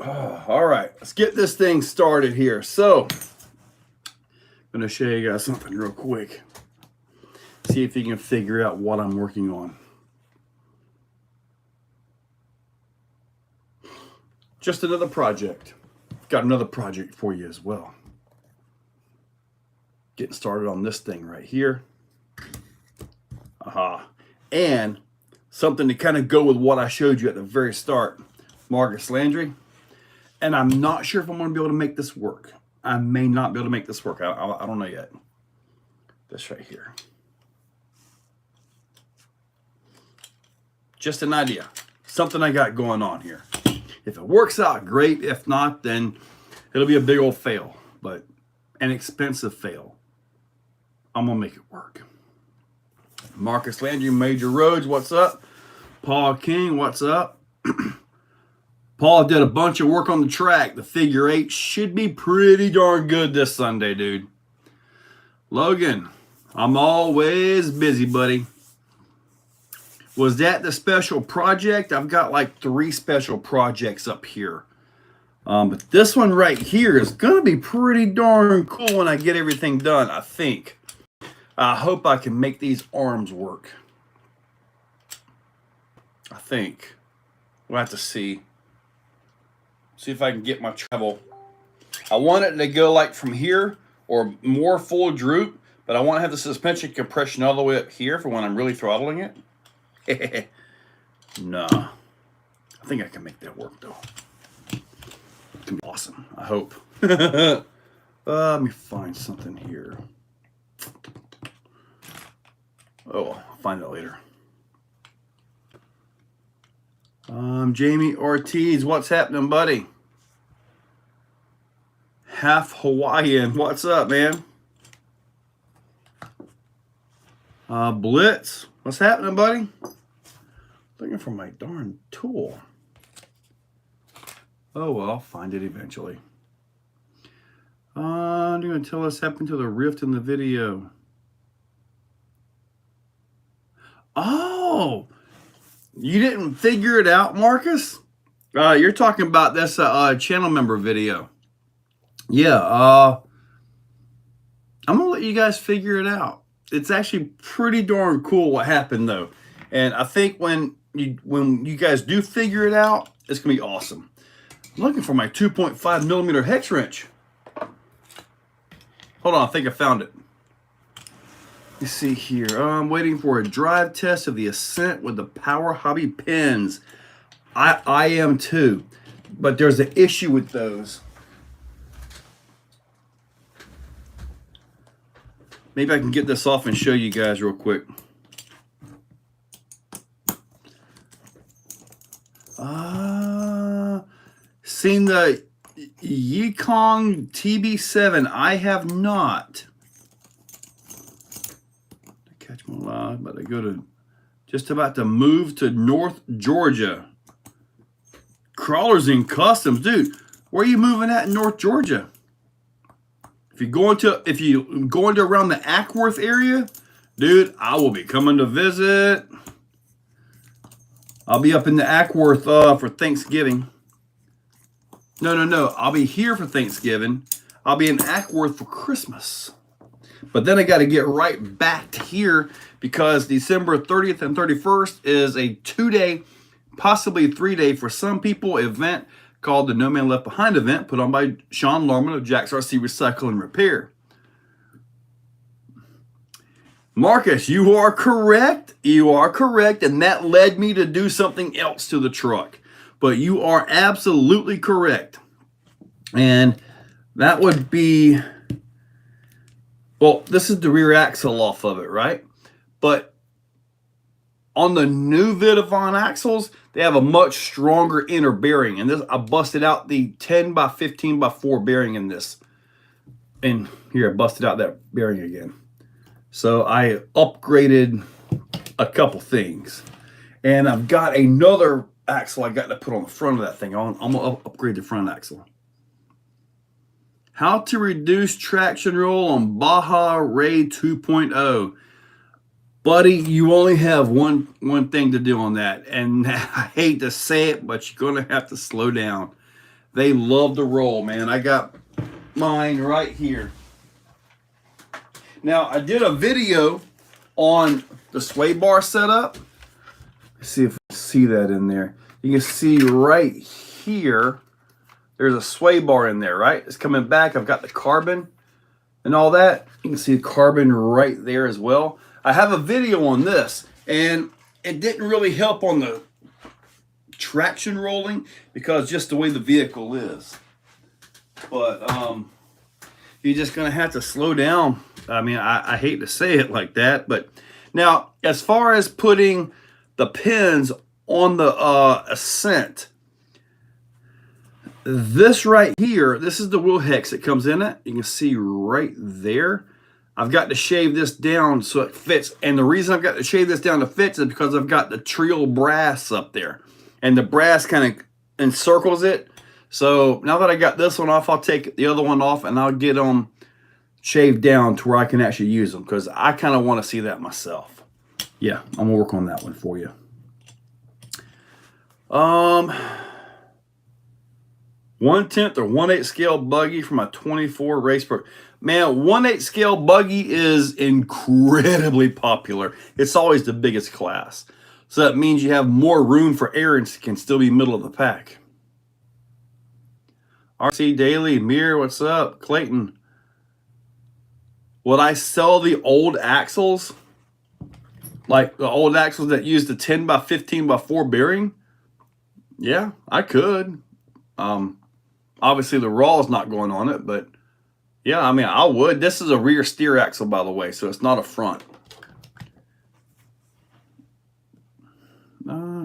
All right, let's get this thing started here. So, I'm going to show you guys something real quick. See if you can figure out what I'm working on. Just another project. Got another project for you as well. Getting started on this thing right here. And something to kind of go with what I showed you at the very start. Marcus Landry. And I'm not sure if I'm going to be able to make this work. I may not be able to make this work. I don't know yet. This right here. Just an idea. Something I got going on here. If it works out, great. If not, then it'll be a big old fail. But an expensive fail. I'm going to make it work. Marcus Landry, Major Roads, what's up? Paul King, what's up? Paul did a bunch of work on the track. The figure 8 should be pretty darn good this Sunday, dude. Logan, I'm always busy, buddy. Was that the special project? I've got like 3 special projects up here. But this one right here is going to be pretty darn cool when I get everything done, I think. I hope I can make these arms work. I think. We'll have to see. See if I can get my travel. I want it to go like from here or more full droop, but I want to have the suspension compression all the way up here for when I'm really throttling it. Nah. I think I can make that work though. It can be awesome. I hope. Let me find something here. Oh, I'll find that later. Jamie Ortiz, what's happening, buddy? Half Hawaiian, what's up, man? Blitz, what's happening, buddy? Looking for my darn tool. Oh, well, I'll find it eventually. I'm going to tell us what happened to the rift in the video. Oh, you didn't figure it out, Marcus? You're talking about this channel member video. Yeah, I'm going to let you guys figure it out. It's actually pretty darn cool what happened, though. And I think when you guys do figure it out, it's going to be awesome. I'm looking for my 2.5 millimeter hex wrench. Hold on, I think I found it. Let's see here. I'm waiting for a drive test of the Ascent with the Power Hobby pins. I am too, but there's an issue with those. Maybe I can get this off and show you guys real quick. Seen the Yikong TB7? I have not. Catch my live, but I go to just about to move to North Georgia. Crawlers and Customs, dude. Where are you moving at in North Georgia? If you going to around the Ackworth area, dude, I will be coming to visit. I'll be up in the Ackworth for Thanksgiving. No. I'll be here for Thanksgiving. I'll be in Ackworth for Christmas. But then I got to get right back to here because December 30th and 31st is a 2-day, possibly 3-day for some people event called the No Man Left Behind event put on by Sean Lorman of Jack's RC Recycle and Repair. Marcus, you are correct. You are correct. And that led me to do something else to the truck. But you are absolutely correct. And that would be... Well, this is the rear axle off of it, right? But on the new Vidavon axles, they have a much stronger inner bearing. And this, I busted out the 10 by 15 by 4 bearing in this. And here, I busted out that bearing again. So I upgraded a couple things. And I've got another axle I got to put on the front of that thing. I'm going to upgrade the front axle. How to reduce traction roll on Baja Ray 2.0. Buddy, you only have one thing to do on that. And I hate to say it, but you're going to have to slow down. They love to roll, man. I got mine right here. Now, I did a video on the sway bar setup. Let's see if you see that in there. You can see right here, there's a sway bar in there, right? It's coming back. I've got the carbon and all that. You can see the carbon right there as well. I have a video on this, and it didn't really help on the traction rolling because just the way the vehicle is. But you're just going to have to slow down. I mean, I hate to say it like that, but now as far as putting the pins on the Ascent, this right here, this is the wheel hex that comes in it. You can see right there. I've got to shave this down so it fits. And the reason I've got to shave this down to fit is because I've got the trio brass up there. And the brass kind of encircles it. So now that I got this one off, I'll take the other one off and I'll get them shaved down to where I can actually use them. Because I kind of want to see that myself. Yeah, I'm going to work on that one for you. 1/10 or 1/8 scale buggy from a 24 race pro. Man, 1/8 scale buggy is incredibly popular. It's always the biggest class. So that means you have more room for air and can still be middle of the pack. RC Daily, Mir, what's up? Clayton. Would I sell the old axles? Like the old axles that use the 10 by 15 by 4 bearing? Yeah, I could. Obviously the raw is not going on it, but yeah, I mean, I would. This is a rear steer axle, by the way, so it's not a front.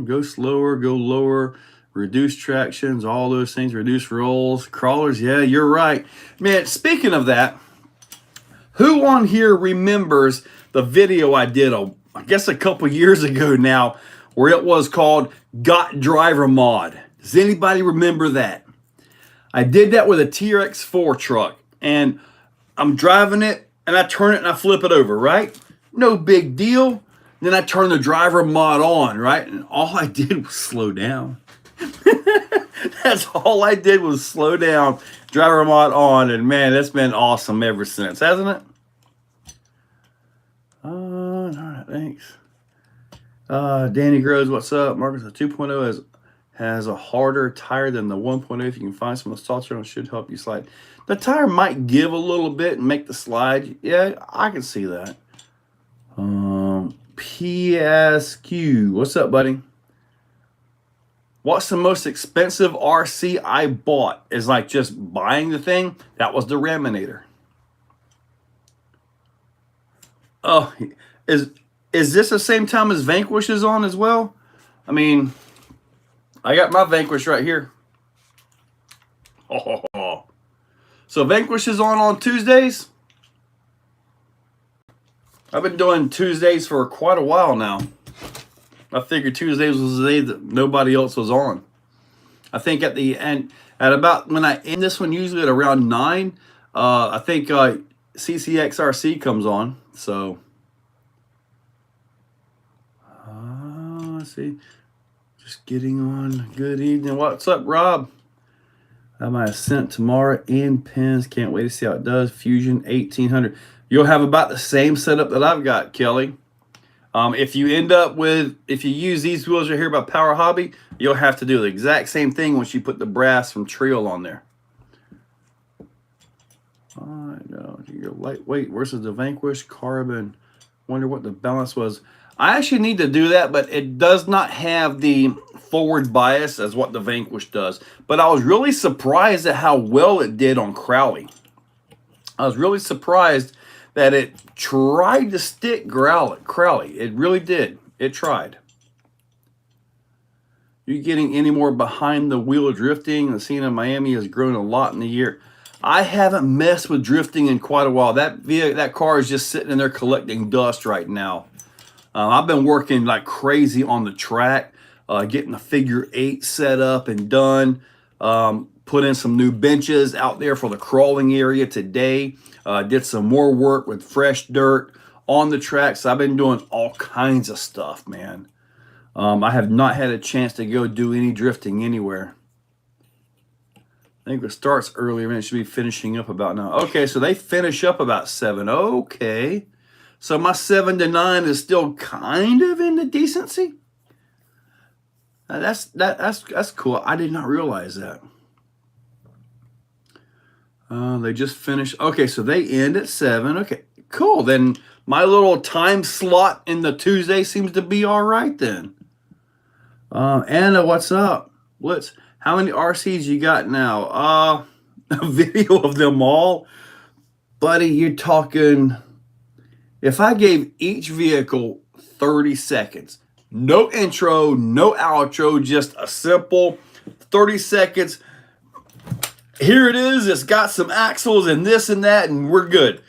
Go slower, go lower, reduce tractions, all those things, reduce rolls, crawlers. Yeah, you're right. Man, speaking of that, who on here remembers the video I did, I guess a couple years ago now, where it was called Got Driver Mod? Does anybody remember that? I did that with a TRX4 truck, and I'm driving it, and I turn it and I flip it over, right? No big deal. Then I turn the driver mod on, right? And all I did was slow down. That's all I did was slow down, driver mod on, and man, that's been awesome ever since, hasn't it? All right, thanks. Danny Groves, what's up? Marcus, the 2.0 has a harder tire than the 1.0. If you can find some salsa, it should help you slide. The tire might give a little bit and make the slide. Yeah, I can see that. PSQ, what's up, buddy? What's the most expensive RC I bought? Is like just buying the thing. That was the Raminator. Oh, is this the same time as Vanquish is on as well? I mean, I got my Vanquish right here. Oh. So Vanquish is on Tuesdays. I've been doing Tuesdays for quite a while now. I figured Tuesdays was the day that nobody else was on. I think at the end, at about when I end this one, usually at around 9, I think CCXRC comes on. So, let's see. Just getting on. Good evening. What's up, Rob? I have my Ascent tomorrow in pins. Can't wait to see how it does. Fusion 1800. You'll have about the same setup that I've got, Kelly. If you use these wheels right here by Power Hobby, you'll have to do the exact same thing once you put the brass from Trio on there. I know. Your lightweight versus the Vanquish carbon. Wonder what the balance was. I actually need to do that, but it does not have the forward bias as what the Vanquish does. But I was really surprised at how well it did on Crowley. I was really surprised that it tried to stick Crowley. It really did. It tried. You getting any more behind the wheel drifting? The scene in Miami has grown a lot in the year. I haven't messed with drifting in quite a while. That car is just sitting in there collecting dust right now. I've been working like crazy on the track, getting the figure 8 set up and done. Put in some new benches out there for the crawling area today. Did some more work with fresh dirt on the track. So I've been doing all kinds of stuff, man. I have not had a chance to go do any drifting anywhere. I think it starts earlier and it should be finishing up about now. Okay, so they finish up about 7. Okay. So my 7 to 9 is still kind of in the decency. That's cool. I did not realize that. They just finished. Okay, so they end at 7. Okay, cool. Then my little time slot in the Tuesday seems to be all right then. Anna, what's up? How many RCs you got now? A video of them all. Buddy, you're talking... If I gave each vehicle 30 seconds, no intro, no outro, just a simple 30 seconds. Here it is. It's got some axles and this and that, and we're good.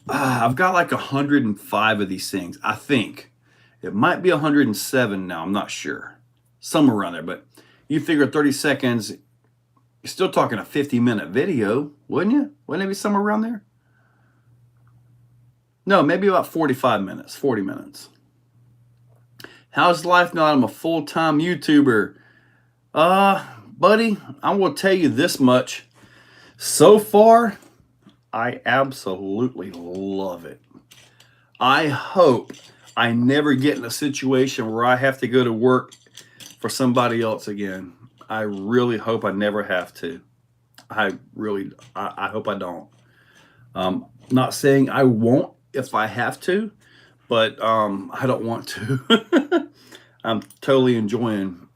I've got like 105 of these things, I think. It might be 107 now. I'm not sure. Somewhere around there. But you figure 30 seconds, you're still talking a 50-minute video, wouldn't you? Wouldn't it be somewhere around there? No, maybe about 45 minutes, 40 minutes. How's life now? I'm a full-time YouTuber. Buddy, I will tell you this much. So far, I absolutely love it. I hope I never get in a situation where I have to go to work for somebody else again. I really hope I never have to. I hope I don't. Not saying I won't if I have to, but I don't want to. I'm totally enjoying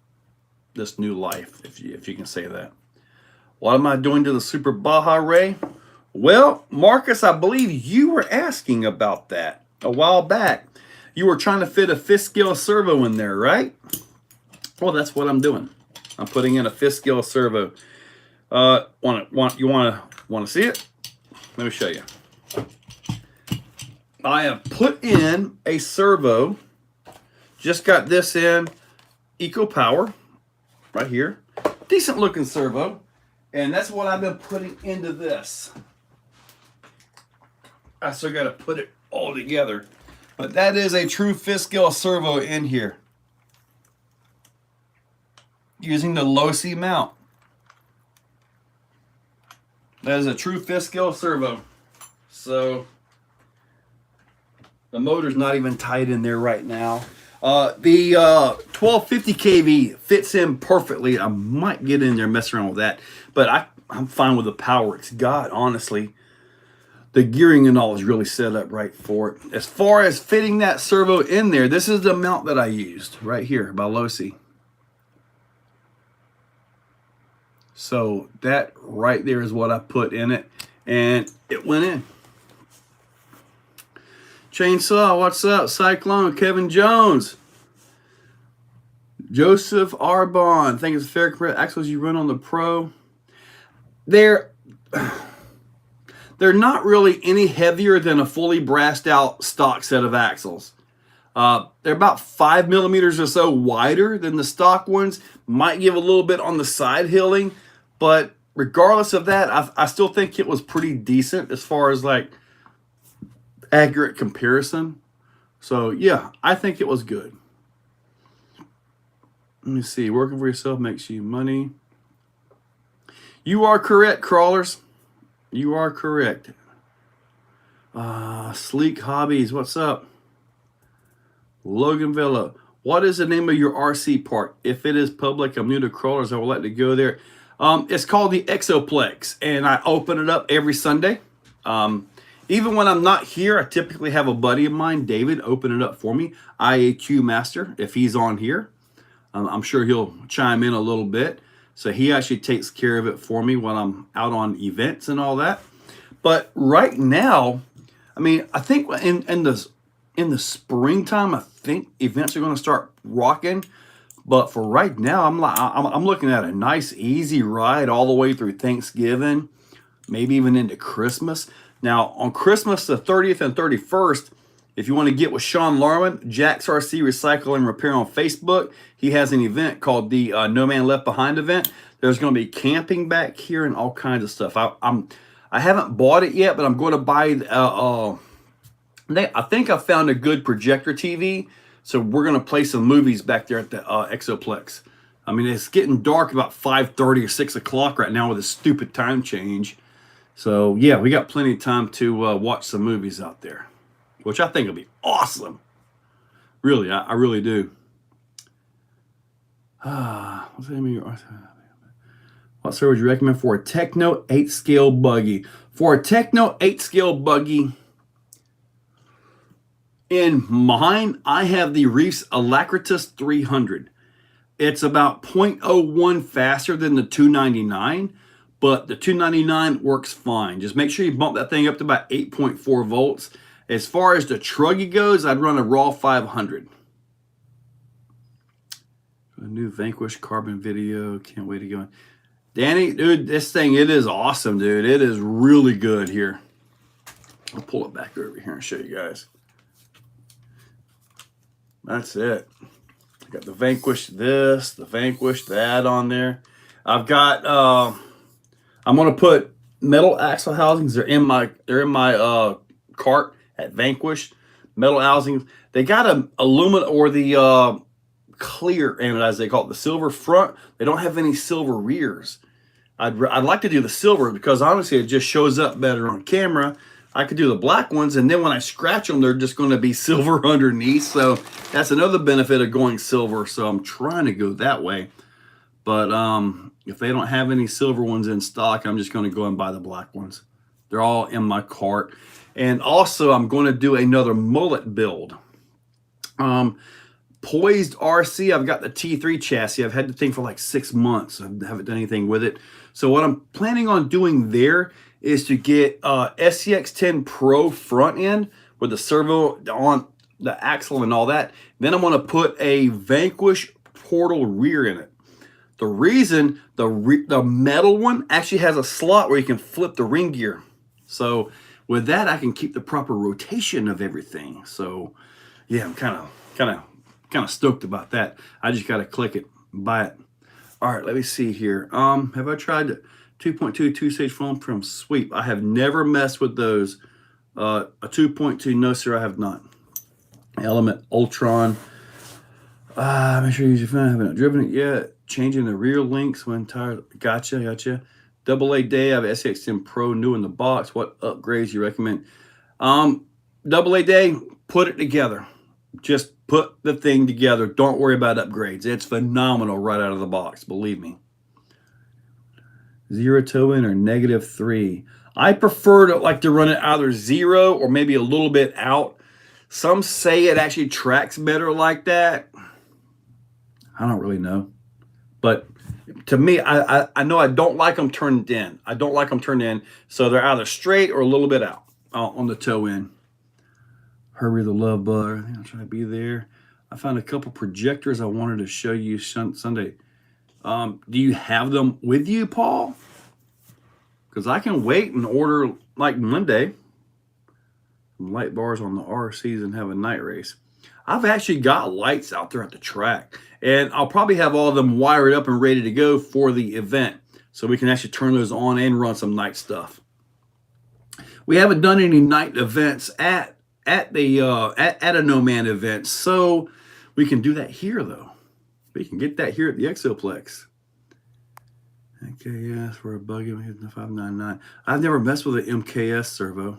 this new life, if you can say that. What am I doing to the Super Baja Ray? Well, Marcus, I believe you were asking about that a while back. You were trying to fit a fifth scale servo in there, right? Well, that's what I'm doing. I'm putting in a fifth scale servo. You want to see it? Let me show you. I have put in a servo. Just got this in Eco Power right here. Decent looking servo. And that's what I've been putting into this. I still got to put it all together. But that is a true fifth scale servo in here. Using the Losi mount. That is a true fifth scale servo. So the motor's not even tight in there right now. The 1250 kV fits in perfectly. I might get in there and mess around with that. But I'm fine with the power it's got, honestly. The gearing and all is really set up right for it. As far as fitting that servo in there, this is the mount that I used right here by Losi. So that right there is what I put in it. And it went in. Chainsaw, what's up? Cyclone, Kevin Jones. Joseph Arbon, think it's fair compared to axles you run on the Pro. They're not really any heavier than a fully brassed out stock set of axles. They're about 5 millimeters or so wider than the stock ones. Might give a little bit on the side hilling, but regardless of that, I still think it was pretty decent as far as like accurate comparison. So yeah, I think it was good. Let me see. Working for yourself makes you money. You are correct, crawlers. You are correct. Sleek Hobbies, what's up? Logan Villa, what is the name of your RC park? If it is public, I'm new to crawlers. I would like to go there. It's called the Exoplex, and I open it up every Sunday. Even when I'm not here, I typically have a buddy of mine, David, open it up for me. IAQ Master, if he's on here. I'm sure he'll chime in a little bit. So he actually takes care of it for me when I'm out on events and all that. But right now, I mean, I think in the springtime, I think events are going to start rocking. But for right now, I'm looking at a nice, easy ride all the way through Thanksgiving, maybe even into Christmas. Now, on Christmas the 30th and 31st, if you want to get with Sean Larman, Jack's RC Recycle and Repair on Facebook, he has an event called the No Man Left Behind event. There's going to be camping back here and all kinds of stuff. I haven't bought it yet, but I'm going to buy. I think I found a good projector TV, so we're going to play some movies back there at the Exoplex. I mean, it's getting dark about 5:30 or 6 o'clock right now with a stupid time change. So, yeah, we got plenty of time to watch some movies out there, which I think will be awesome. Really, I really do. What's the name of your... What servo would you recommend for a Techno 8-scale buggy? For a Techno 8-scale buggy, in mine, I have the Reef's Alacritus 300. It's about 0.01 faster than the 299, but the 299 works fine. Just make sure you bump that thing up to about 8.4 volts. As far as the truggy goes, I'd run a raw 500. A new Vanquish carbon video. Can't wait to go in. Danny, dude, this thing, it is awesome, dude. It is really good here. I'll pull it back over here and show you guys. That's it. I got the Vanquish this, the Vanquish that on there. I've got, I'm going to put metal axle housings. They're in my cart at Vanquish. Metal housings. They got a aluminum or the clear, and as they call it, the silver front. They don't have any silver rears. I'd like to do the silver because honestly it just shows up better on camera. I could do the black ones, and then when I scratch them, they're just going to be silver underneath. So that's another benefit of going silver. So I'm trying to go that way. But if they don't have any silver ones in stock, I'm just going to go and buy the black ones. They're all in my cart. And also I'm going to do another mullet build. Poised RC, I've got the T3 chassis. I've had the thing for like 6 months. I haven't done anything with it. So what I'm planning on doing there is to get SCX10 Pro front end with the servo on the axle and all that. Then I'm going to put a Vanquish portal rear in it. The reason the metal one actually has a slot where you can flip the ring gear. So with that, I can keep the proper rotation of everything. So yeah, I'm kind of stoked about that. I just got to click it and buy it. All right, let me see here. Have I tried the 2.2 two-stage foam from Sweep? I have never messed with those. A 2.2, no sir, I have not. Element Ultron. Make sure you use your phone. I haven't driven it yet. Changing the rear links when tired. Gotcha. AA day. I have SX10 Pro new in the box. What upgrades you recommend? AA day, put it together. Just put the thing together. Don't worry about upgrades. It's phenomenal right out of the box. Believe me. 0 toe in or -3. I prefer to run it either 0 or maybe a little bit out. Some say it actually tracks better like that. I don't really know. But to me, I know I don't like them turned in. I don't like them turned in. So they're either straight or a little bit out on the toe end. Hurry the love bug. I think I'll try to be there. I found a couple projectors I wanted to show you Sunday. Do you have them with you, Paul? Because I can wait and order like Monday. Some light bars on the RCs and have a night race. I've actually got lights out there at the track. And I'll probably have all of them wired up and ready to go for the event. So we can actually turn those on and run some night stuff. We haven't done any night events at a No Man event. So we can do that here though. We can get that here at the Exoplex. MKS for a buggy, 599. I've never messed with an MKS servo.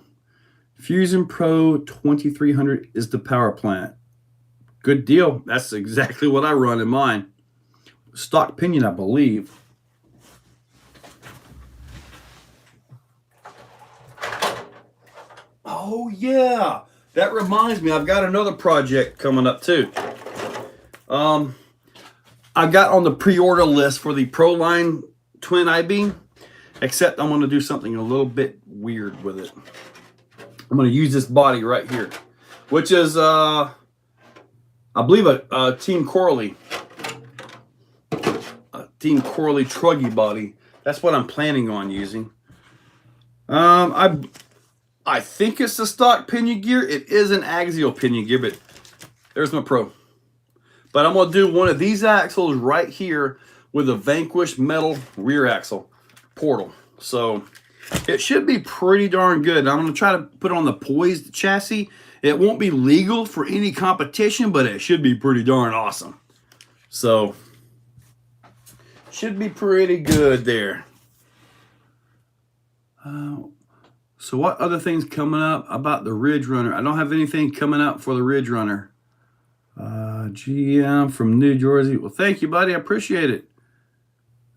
Fusion Pro 2300 is the power plant. Good deal. That's exactly what I run in mine. Stock pinion, I believe. Oh yeah, that reminds me. I've got another project coming up too. I got on the pre-order list for the Proline Twin I-beam, except I'm going to do something a little bit weird with it. I'm going to use this body right here, which is, I believe, a Team Corley. A Team Corley truggy body. That's what I'm planning on using. I think it's the stock pinion gear. It is an axial pinion gear, but there's my Pro. But I'm going to do one of these axles right here with a Vanquish metal rear axle portal. So it should be pretty darn good. I'm going to try to put on the Poised chassis. It won't be legal for any competition, but it should be pretty darn awesome. So Should be pretty good there. So what other things coming up about the Ridge Runner? I don't have anything coming up for the Ridge Runner. GM from New Jersey. Well, thank you, buddy. I appreciate it.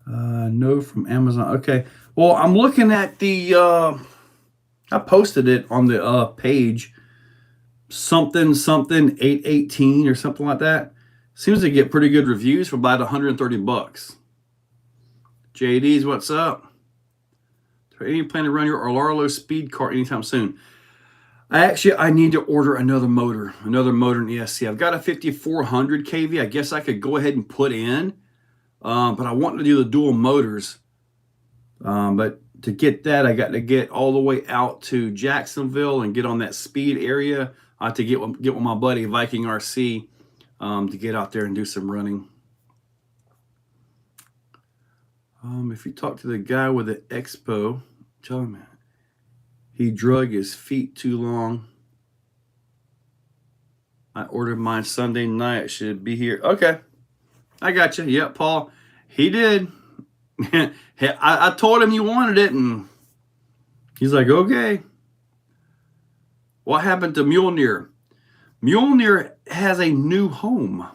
No from Amazon. Okay. Well, I'm looking at the, I posted it on the page. Something 818 or something like that. Seems to get pretty good reviews for about 130 bucks. JD's, what's up? Any plan to run your Orlaro speed car anytime soon? I need to order another motor in the ESC. I've got a 5400 kV. I guess I could go ahead and put in, but I want to do the dual motors. But to get that, I got to get all the way out to Jacksonville and get on that speed area. I have to get with my buddy Viking RC to get out there and do some running. If you talk to the guy with the Expo, tell him he drug his feet too long. I ordered mine Sunday night. It should be here. Okay. I got you. Yep, Paul. He did. I told him you wanted it, and he's like, okay. What happened to Mjolnir? Mjolnir has a new home.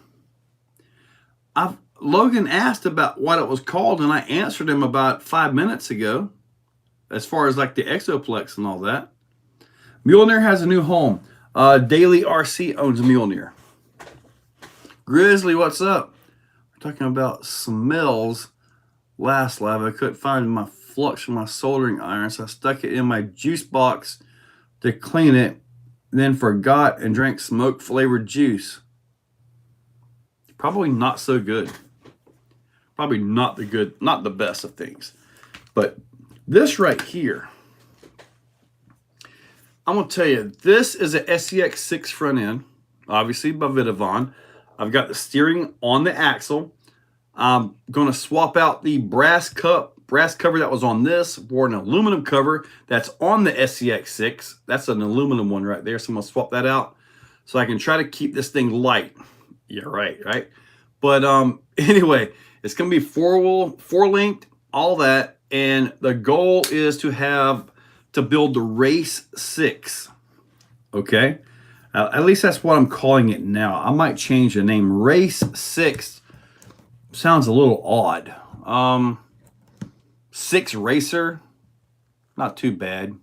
Logan asked about what it was called, and I answered him about 5 minutes ago, as far as like the Exoplex and all that. Mjolnir has a new home. Daily RC owns Mjolnir. Grizzly, what's up? We're talking about smells. Last live, I couldn't find my flux from my soldering iron, so I stuck it in my juice box to clean it, then forgot and drank smoke-flavored juice. Probably not so good. Probably not the best of things. But this right here, I'm going to tell you, this is an SCX6 front end, obviously by Vidavon. I've got the steering on the axle. I'm going to swap out the brass cover that was on this for an aluminum cover that's on the SCX6. That's an aluminum one right there, so I'm going to swap that out so I can try to keep this thing light. Yeah, right? But anyway, it's going to be four-linked, all that, and the goal is to build the Race 6, okay? At least that's what I'm calling it now. I might change the name. Race 6 sounds a little odd. 6 Racer, not too bad.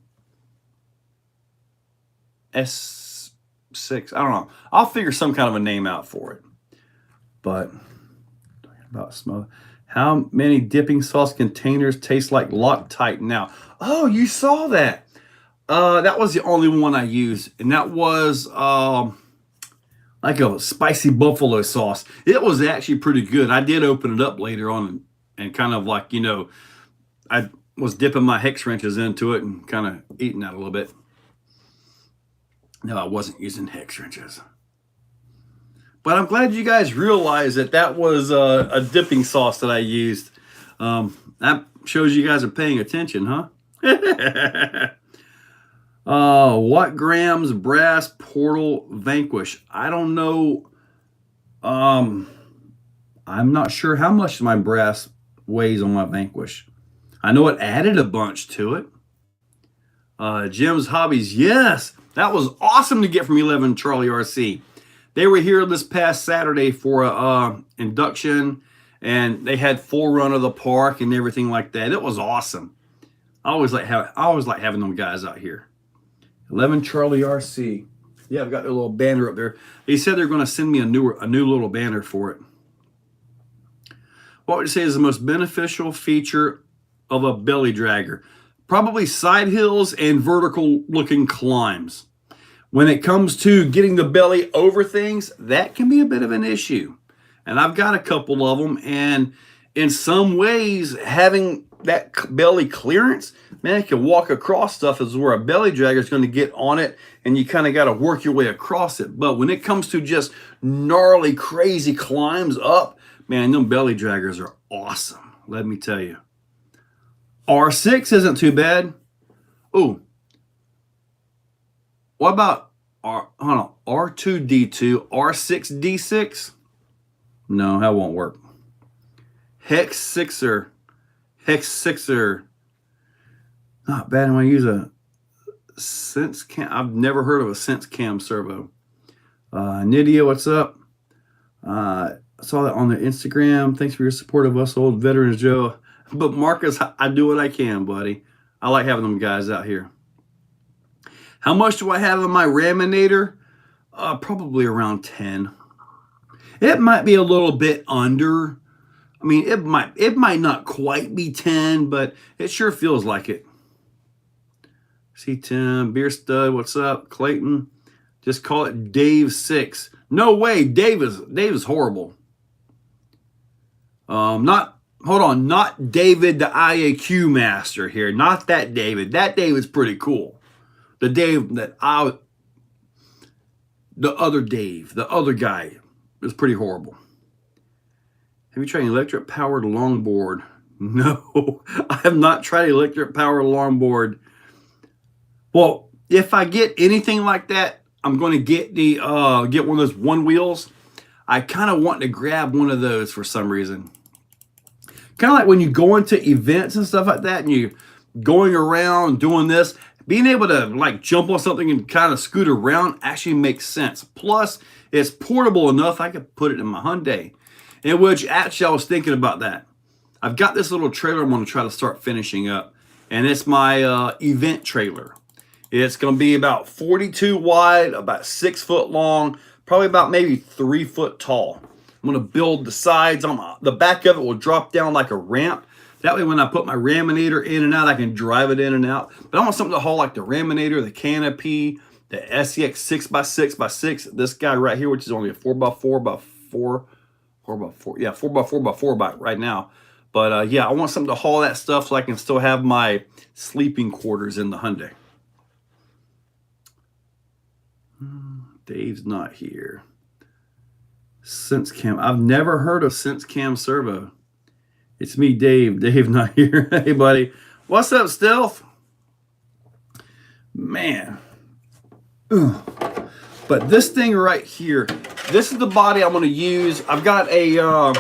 S6, I don't know. I'll figure some kind of a name out for it. But talking about smell, how many dipping sauce containers taste like Loctite now? Oh, you saw that. That was the only one I used, and that was like a spicy buffalo sauce. It was actually pretty good. I did open it up later on and kind of like, you know, I was dipping my hex wrenches into it and kind of eating that a little bit. No, I wasn't using hex wrenches. But I'm glad you guys realized that was a dipping sauce that I used. That shows you guys are paying attention, huh? What grams brass portal Vanquish? I don't know. I'm not sure how much my brass weighs on my Vanquish. I know it added a bunch to it. Jim's Hobbies. Yes, that was awesome to get from 11 Charlie RC. They were here this past Saturday for a induction, and they had full run of the park and everything like that. It was awesome. I always like having them guys out here. 11 Charlie RC. Yeah, I've got their little banner up there. They said they're going to send me a new little banner for it. What would you say is the most beneficial feature of a belly dragger? Probably side hills and vertical looking climbs. When it comes to getting the belly over things, that can be a bit of an issue. And I've got a couple of them, and in some ways, having that belly clearance, man, you can walk across stuff is where a belly dragger is going to get on it, and you kind of got to work your way across it. But when it comes to just gnarly, crazy climbs up, man, them belly draggers are awesome. Let me tell you. R6 isn't too bad. Ooh. What about R2D2, R6D6? No, that won't work. Hex Sixer. Not bad when I use a Sense Cam. I've never heard of a Sense Cam servo. Nydia, what's up? I saw that on the Instagram. Thanks for your support of us old veterans, Joe. But Marcus, I do what I can, buddy. I like having them guys out here. How much do I have in my Raminator? Probably around 10. It might be a little bit under. I mean, it might not quite be 10, but it sure feels like it. C10, Beer Stud, what's up? Clayton, just call it Dave 6. No way, Dave is horrible. Not David the IAQ master here. Not that David. That David's pretty cool. The Dave the other Dave, the other guy is pretty horrible. Have you tried an electric powered longboard? No, I have not tried electric powered longboard. Well, if I get anything like that, I'm going to get get one of those one wheels. I kind of want to grab one of those for some reason. Kind of like when you go into events and stuff like that, and you're going around doing this, being able to like jump on something and kind of scoot around actually makes sense. Plus, it's portable enough I could put it in my Hyundai. In which actually I was thinking about that. I've got this little trailer I'm going to try to start finishing up, and it's my event trailer. It's going to be about 42 wide, about 6 foot long, probably about maybe 3 foot tall. I'm going to build the sides. On the back of it will drop down like a ramp. That way when I put my Raminator in and out, I can drive it in and out. But I want something to haul like the Raminator, the Canopy, the SEX 6x6x6. This guy right here, which is only a 4x4x4. 4x4x4 bike right now. But yeah, I want something to haul that stuff so I can still have my sleeping quarters in the Hyundai. Dave's not here. Sense Cam. I've never heard of Sense Cam servo. It's me, Dave. Dave not here. Hey, buddy. What's up, Stealth? Man. Ugh. But this thing right here, this is the body I'm going to use. I've got one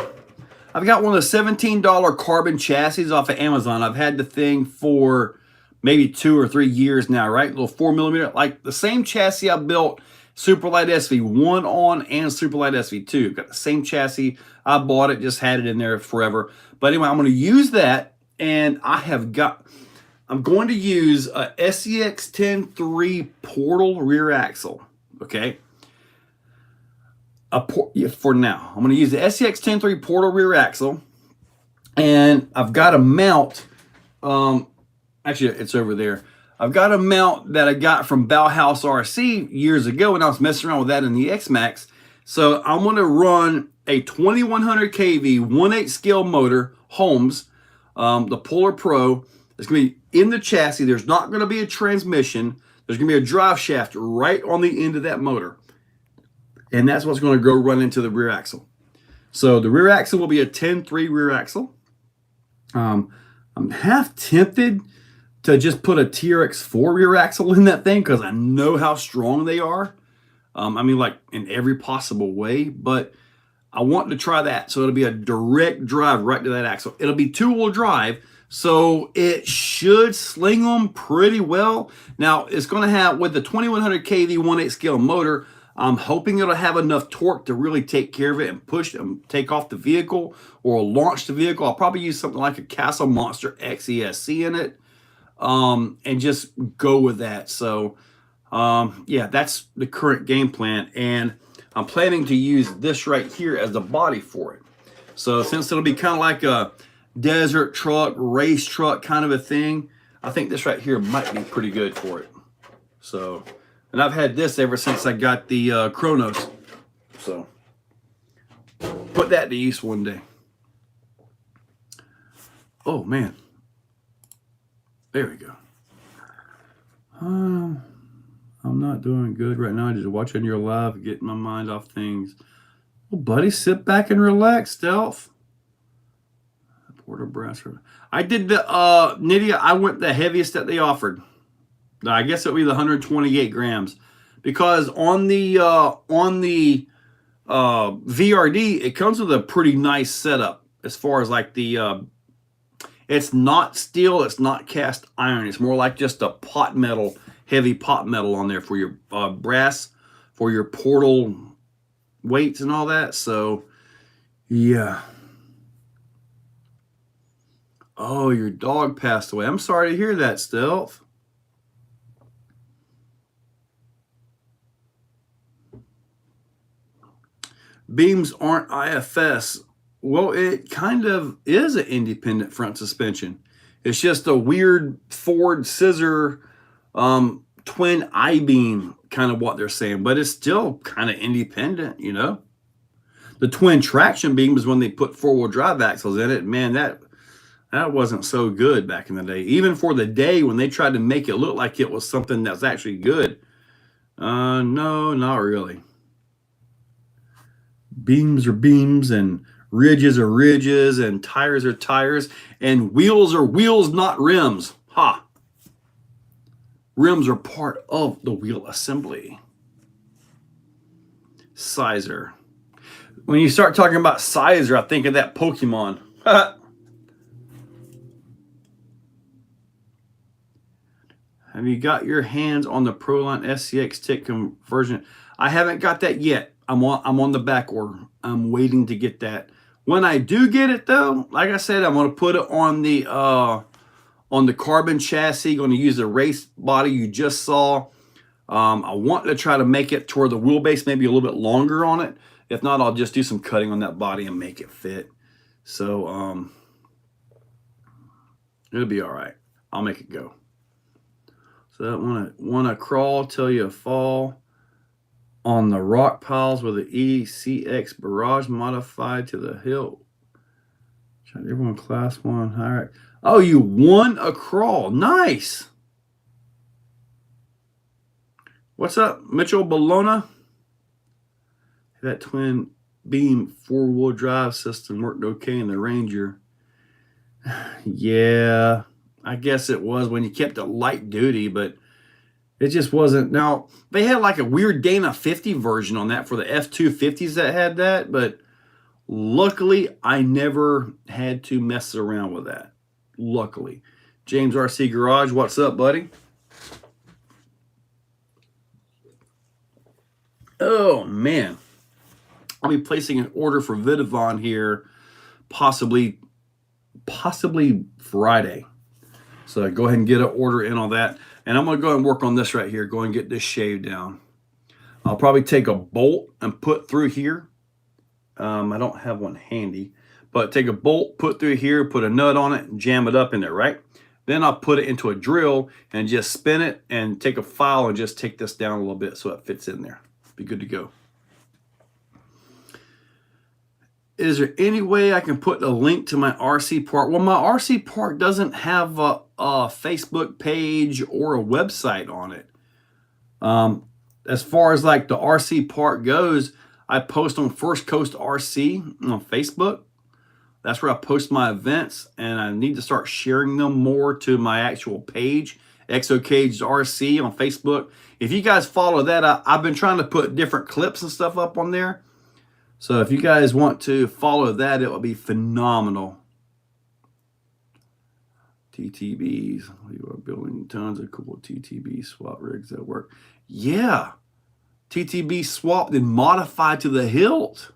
of the $17 carbon chassis off of Amazon. I've had the thing for maybe 2 or 3 years now, right? Little 4mm, like the same chassis I built Superlight SV1 on and Superlight SV2. Got the same chassis. I bought it, just had it in there forever. But anyway, I'm going to use that, and I'm going to use a SEX 10.3 portal rear axle. Okay. For now, I'm going to use the SEX 10.3 portal rear axle, and I've got a mount. Actually, it's over there. I've got a mount that I got from Bauhaus RC years ago, and I was messing around with that in the X-Max. So I'm going to run a 2100 kV 1/8 scale motor, Holmes, the Polar Pro. It's going to be in the chassis. There's not going to be a transmission. There's going to be a drive shaft right on the end of that motor. And that's what's going to go run into the rear axle. So the rear axle will be a 10.3 rear axle. I'm half tempted to just put a TRX4 rear axle in that thing because I know how strong they are. I mean, like in every possible way, but I want to try that. So it'll be a direct drive right to that axle. It'll be 2-wheel drive, so it should sling them pretty well. Now, it's going to have, with the 2100 kV 1/8 scale motor, I'm hoping it'll have enough torque to really take care of it and push and take off the vehicle or launch the vehicle. I'll probably use something like a Castle Monster XESC in it. And just go with that. So, yeah, that's the current game plan. And I'm planning to use this right here as the body for it. So since it'll be kind of like a desert truck, race truck kind of a thing, I think this right here might be pretty good for it. So, and I've had this ever since I got the Kronos. So, put that to use one day. Oh, man. There we go. I'm not doing good right now. Just watching your live, getting my mind off things. Well, buddy, sit back and relax, Stealth. Porter brass. I did the Nydia. I went the heaviest that they offered. I guess it would be the 128 grams, because on the VRD it comes with a pretty nice setup. as far as like the it's not steel, it's not cast iron. It's more like just a pot metal, heavy pot metal on there for your brass, for your portal weights and all that. So, yeah. Oh, your dog passed away. I'm sorry to hear that, Stealth. Beams aren't IFS. Well, it kind of is an independent front suspension. It's just a weird Ford scissor twin I-beam, kind of what they're saying, but it's still kind of independent, you know. The twin traction beam is when they put four-wheel drive axles in it. Man, that wasn't so good back in the day. Even for the day when they tried to make it look like it was something that's actually good. No, not really. Beams are beams, and ridges are ridges, and tires are tires, and wheels are wheels, not rims. Ha! Rims are part of the wheel assembly. Sizer. When you start talking about Sizer, I think of that Pokemon. Have you got your hands on the Proline SCX tick conversion? I haven't got that yet. I'm on the back order. I'm waiting to get that. When I do get it though, like I said, I'm going to put it on the carbon chassis. Going to use the race body you just saw. I want to try to make it toward the wheelbase, maybe a little bit longer on it. If not, I'll just do some cutting on that body and make it fit. So it'll be all right. I'll make it go. So want to crawl till you fall on the rock piles with the ECX barrage modified to the hill. Everyone class 1. All right. Oh, you won a crawl. Nice. What's up, Mitchell Bologna? That twin beam 4-wheel drive system worked okay in the Ranger. Yeah, I guess it was when you kept it light duty, but it just wasn't. Now, they had like a weird Dana 50 version on that for the F250s that had that, but luckily, I never had to mess around with that. Luckily. James RC Garage, what's up, buddy? Oh, man. I'll be placing an order for Vidavon here possibly Friday. So go ahead and get an order in on that. And I'm going to go and work on this right here. Go and get this shaved down. I'll probably take a bolt and put through here. I don't have one handy. But take a bolt, put through here, put a nut on it, and jam it up in there, right? Then I'll put it into a drill and just spin it and take a file and just take this down a little bit so it fits in there. Be good to go. Is there any way I can put a link to my RC part? Well, my RC part doesn't have a Facebook page or a website on it. As far as like the RC part goes, I post on First Coast RC on Facebook. That's where I post my events, and I need to start sharing them more to my actual page, Exocaged RC on Facebook. If you guys follow that, I've been trying to put different clips and stuff up on there. So if you guys want to follow that, it will be phenomenal. TTBs. We are building tons of cool TTB swap rigs that work. Yeah. TTB swapped and modified to the hilt.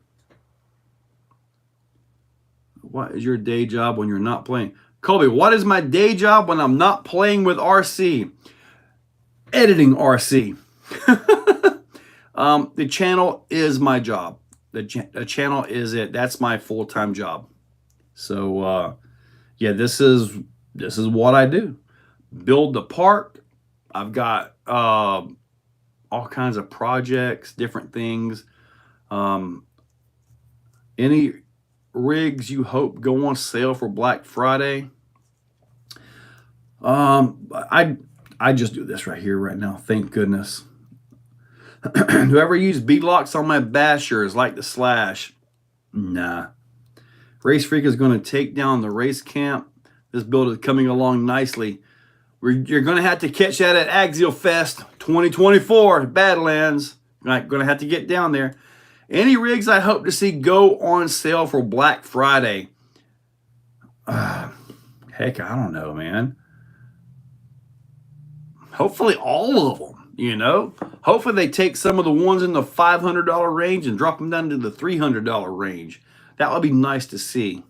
What is your day job when you're not playing? Colby, what is my day job when I'm not playing with RC? Editing RC. The channel is my job. The channel is it. That's my full-time job. So, yeah, this is what I do. Build the park. I've got all kinds of projects, different things. Any rigs you hope go on sale for Black Friday? I just do this right here, right now. Thank goodness. Do I ever use beadlocks on my bashers like the Slash? Nah. Race Freak is going to take down the race camp. This build is coming along nicely. You're going to have to catch that at Axial Fest 2024, Badlands. Right, going to have to get down there. Any rigs I hope to see go on sale for Black Friday? Heck, I don't know, man. Hopefully all of them, you know. Hopefully they take some of the ones in the $500 range and drop them down to the $300 range. That would be nice to see.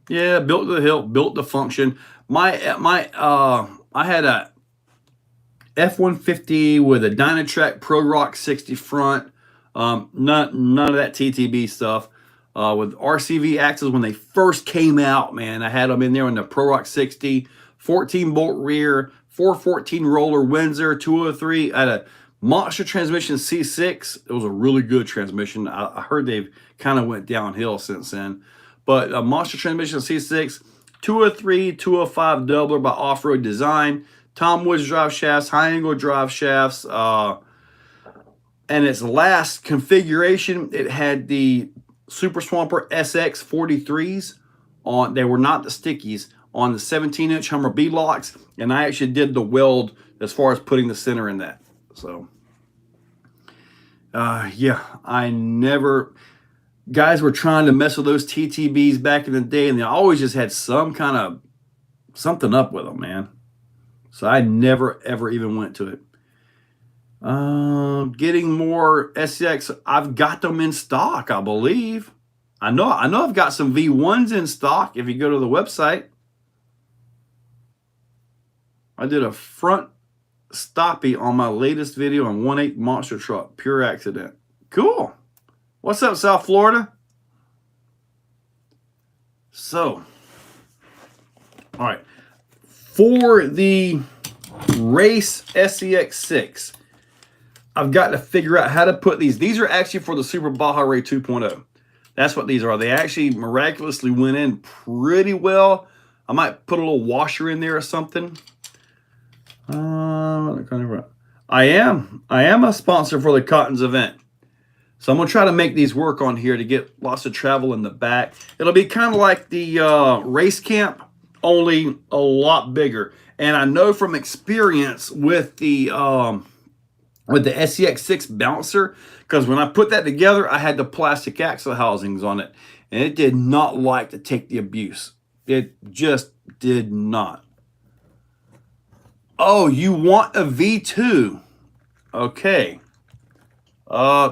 Yeah, built the hilt, built the function. I had a F-150 with a Dynatrac Pro Rock 60 front. None of that TTB stuff. With RCV axles when they first came out, man, I had them in there in the Pro Rock 60, 14 bolt rear, 414 roller Windsor 203. I had a monster transmission C6. It was a really good transmission. I heard they've kind of went downhill since then. But a monster transmission C6, 203, 205 doubler by Off-Road Design, Tom Woods drive shafts, high angle drive shafts. And its last configuration, it had the Super Swamper SX 43s on. They were not the stickies on the 17-inch Hummer B locks, and I actually did the weld as far as putting the center in that. So, yeah, I never. Guys were trying to mess with those TTBs back in the day, and they always just had some kind of something up with them, man. So I never ever even went to it. Getting more SCX. I've got them in stock, I believe. I know I've got some V1s in stock if you go to the website. I did a front stoppie on my latest video on 1.8 monster truck. Pure accident. Cool. What's up, South Florida? So, all right. For the Race SCX6, I've got to figure out how to put these. These are actually for the Super Baja Ray 2.0. That's what these are. They actually miraculously went in pretty well. I might put a little washer in there or something. I am a sponsor for the Cottons event. So I'm going to try to make these work on here to get lots of travel in the back. It'll be kind of like the race camp, only a lot bigger. And I know from experience with the SCX6 bouncer, because when I put that together, I had the plastic axle housings on it, and it did not like to take the abuse. It just did not. Oh, you want a V2? Okay.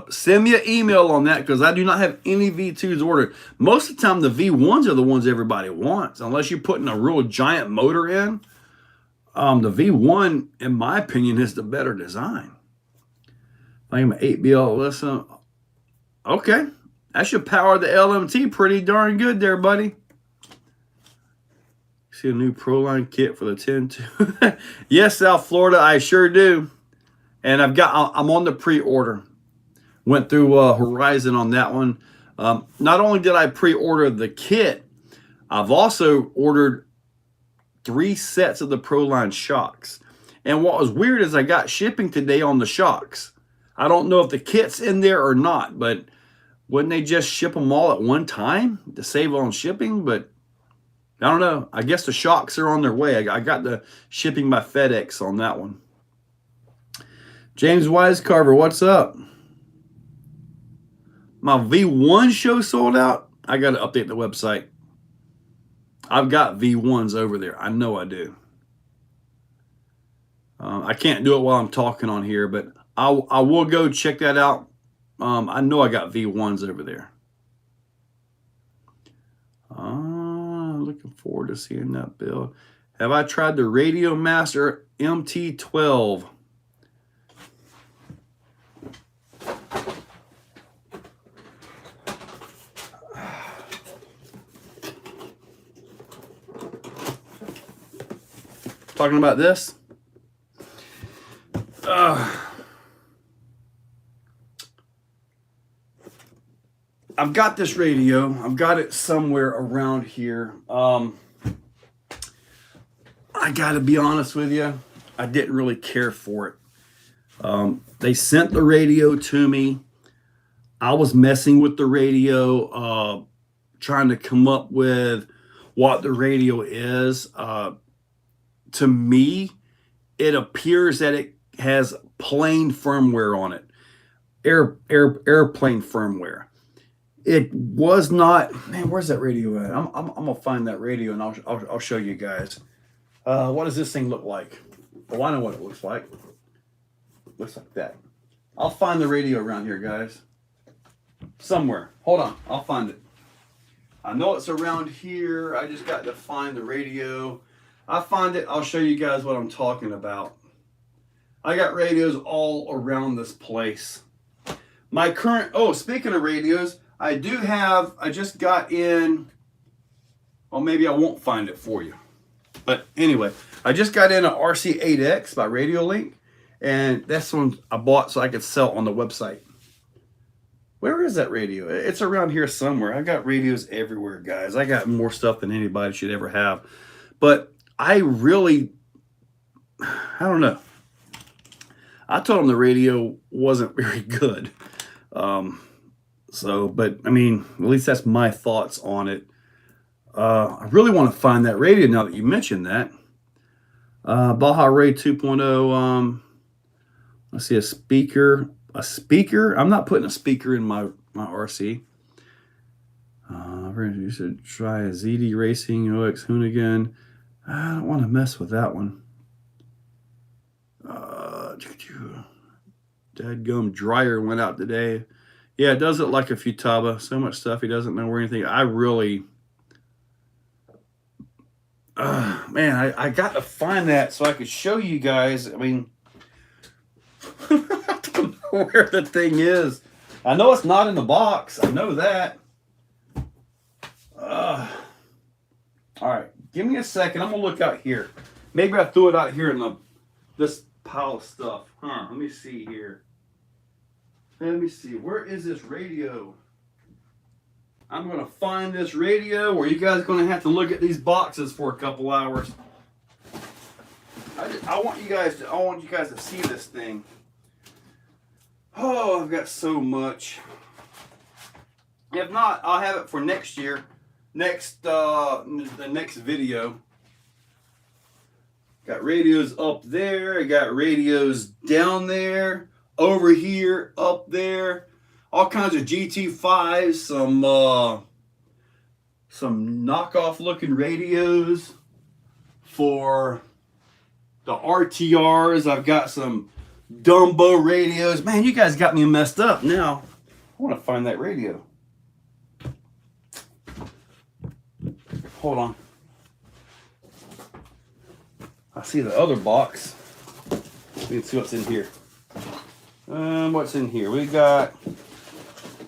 Send me an email on that, because I do not have any V2s ordered. Most of the time, the V1s are the ones everybody wants, unless you're putting a real giant motor in. The V1, in my opinion, is the better design. I'm an 8BL listen. Okay. That should power the LMT pretty darn good there, buddy. See a new Proline kit for the 10-2. Yes, South Florida, I sure do. And I'm on the pre-order. Went through Horizon on that one. Not only did I pre-order the kit, I've also ordered 3 sets of the Proline shocks. And what was weird is I got shipping today on the shocks. I don't know if the kit's in there or not, but wouldn't they just ship them all at one time to save on shipping? But I don't know. I guess the shocks are on their way. I got the shipping by FedEx on that one. James Wisecarver, what's up? My V1 show sold out. I got to update the website. I've got V1s over there. I know I do. I can't do it while I'm talking on here, but I will go check that out. I know I got V1s over there. Looking forward to seeing that build. Have I tried the Radio Master MT12? Talking about this? I've got this radio. I've got it somewhere around here. I got to be honest with you. I didn't really care for it. They sent the radio to me. I was messing with the radio, trying to come up with what the radio is. To me, it appears that it has plain firmware on it, airplane firmware. It was not, man, where's that radio at? I'm gonna find that radio and I'll show you guys. What does this thing look like? Oh, I know what it looks like. Looks like that. I'll find the radio around here, guys. Somewhere. Hold on, I'll find it. I know it's around here. I just got to find the radio. I find it, I'll show you guys what I'm talking about. I got radios all around this place. My current, oh, speaking of radios, I just got in, well, maybe I won't find it for you. But anyway, I just got in an RC8X by Radiolink, and that's one I bought so I could sell on the website. Where is that radio? It's around here somewhere. I got radios everywhere, guys. I got more stuff than anybody should ever have. But I really, I don't know. I told them the radio wasn't very good. But I mean, at least that's my thoughts on it. I really want to find that radio now that you mentioned that. Baja Ray 2.0. Let's see, a speaker. I'm not putting a speaker in my RC. You should try a ZD Racing OX Hoonigan. I don't want to mess with that one. Dadgum dryer went out today. Yeah, it does look like a Futaba. So much stuff he doesn't know where anything. I really, man, I got to find that so I could show you guys. I mean, I don't know where the thing is. I know it's not in the box. I know that. All right, give me a second. I'm gonna look out here. Maybe I threw it out here in this pile of stuff. Huh? Let me see here. Let me see. Where is this radio? I'm gonna find this radio, or you guys are gonna have to look at these boxes for a couple hours. I want you guys to see this thing. Oh, I've got so much. If not, I'll have it for next year. The next video. Got radios up there. I got radios down there, over here, up there. All kinds of GT5s, some knockoff looking radios for the RTRs. I've got some Dumbo radios. Man, you guys got me messed up now. I want to find that radio. Hold on. I see the other box. Let's see what's in here. What's in here? We got...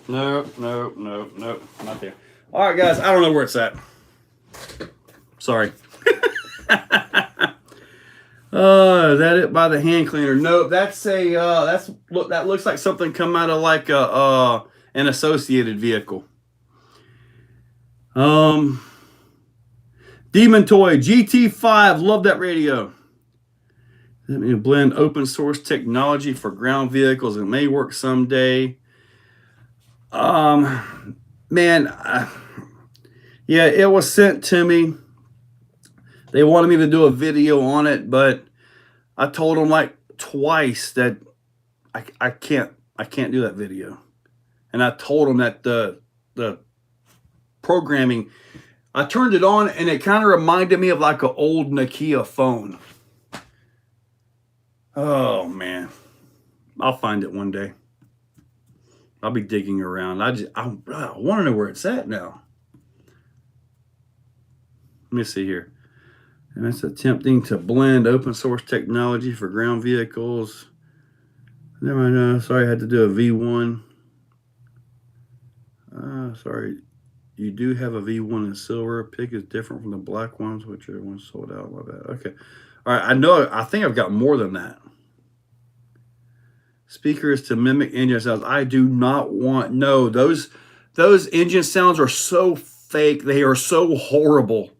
Nope, not there. All right, guys, I don't know where it's at. Sorry. Is that it by the hand cleaner? Nope, that's that looks like something come out of like an associated vehicle. Demon Toy GT5, love that radio. Let me blend open source technology for ground vehicles. It may work someday. Man, yeah, it was sent to me. They wanted me to do a video on it, but I told them like twice that I can't do that video. And I told them that the programming, I turned it on and it kind of reminded me of like an old Nokia phone. Oh man, I'll find it one day. I'll be digging around. I want to know where it's at now. Let me see here. And it's attempting to blend open source technology for ground vehicles. Never mind. Sorry, I had to do a V1. Sorry. You do have a V1 in silver. Pig is different from the black ones, which are ones sold out. My bad. Okay. All right. I think I've got more than that. Speakers to mimic engine sounds. I do not want, no, those engine sounds are so fake. They are so horrible.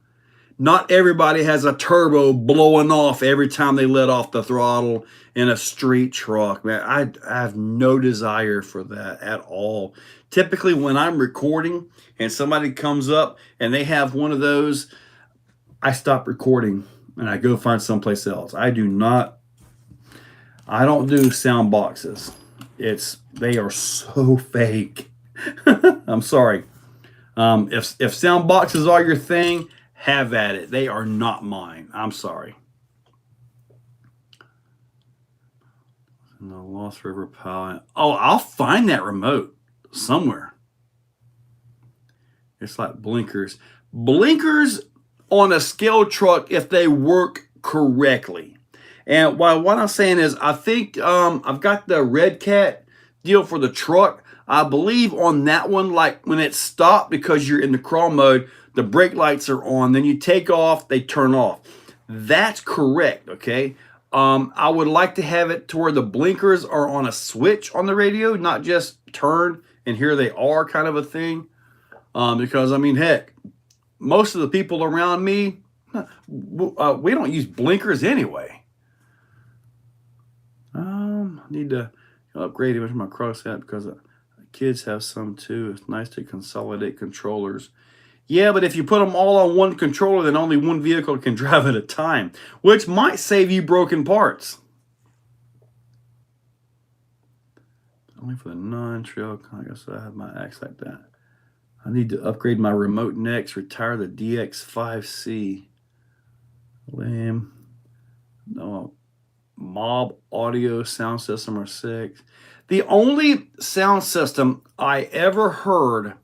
Not everybody has a turbo blowing off every time they let off the throttle in a street truck, man. I have no desire for that at all. Typically when I'm recording and somebody comes up and they have one of those, I stop recording and I go find someplace else. I don't do sound boxes. They are so fake. I'm sorry. If sound boxes are your thing, have at it. They are not mine. I'm sorry. No Lost River Power. Oh, I'll find that remote somewhere. It's like blinkers. Blinkers on a scale truck, if they work correctly. And what I'm saying is, I think I've got the Red Cat deal for the truck. I believe on that one, like when it's stopped because you're in the crawl mode, the brake lights are on. Then you take off, they turn off. That's correct, okay? I would like to have it to where the blinkers are on a switch on the radio, not just turn and here they are kind of a thing. Because, I mean, heck, most of the people around me, we don't use blinkers anyway. I need to upgrade it with my crosshat because kids have some too. It's nice to consolidate controllers. Yeah, but if you put them all on one controller, then only one vehicle can drive at a time, which might save you broken parts. Only for the non-trail, I guess I have my axe like that. I need to upgrade my remote next, retire the DX5C. Lame. No. Mob audio sound system or 6. The only sound system I ever heard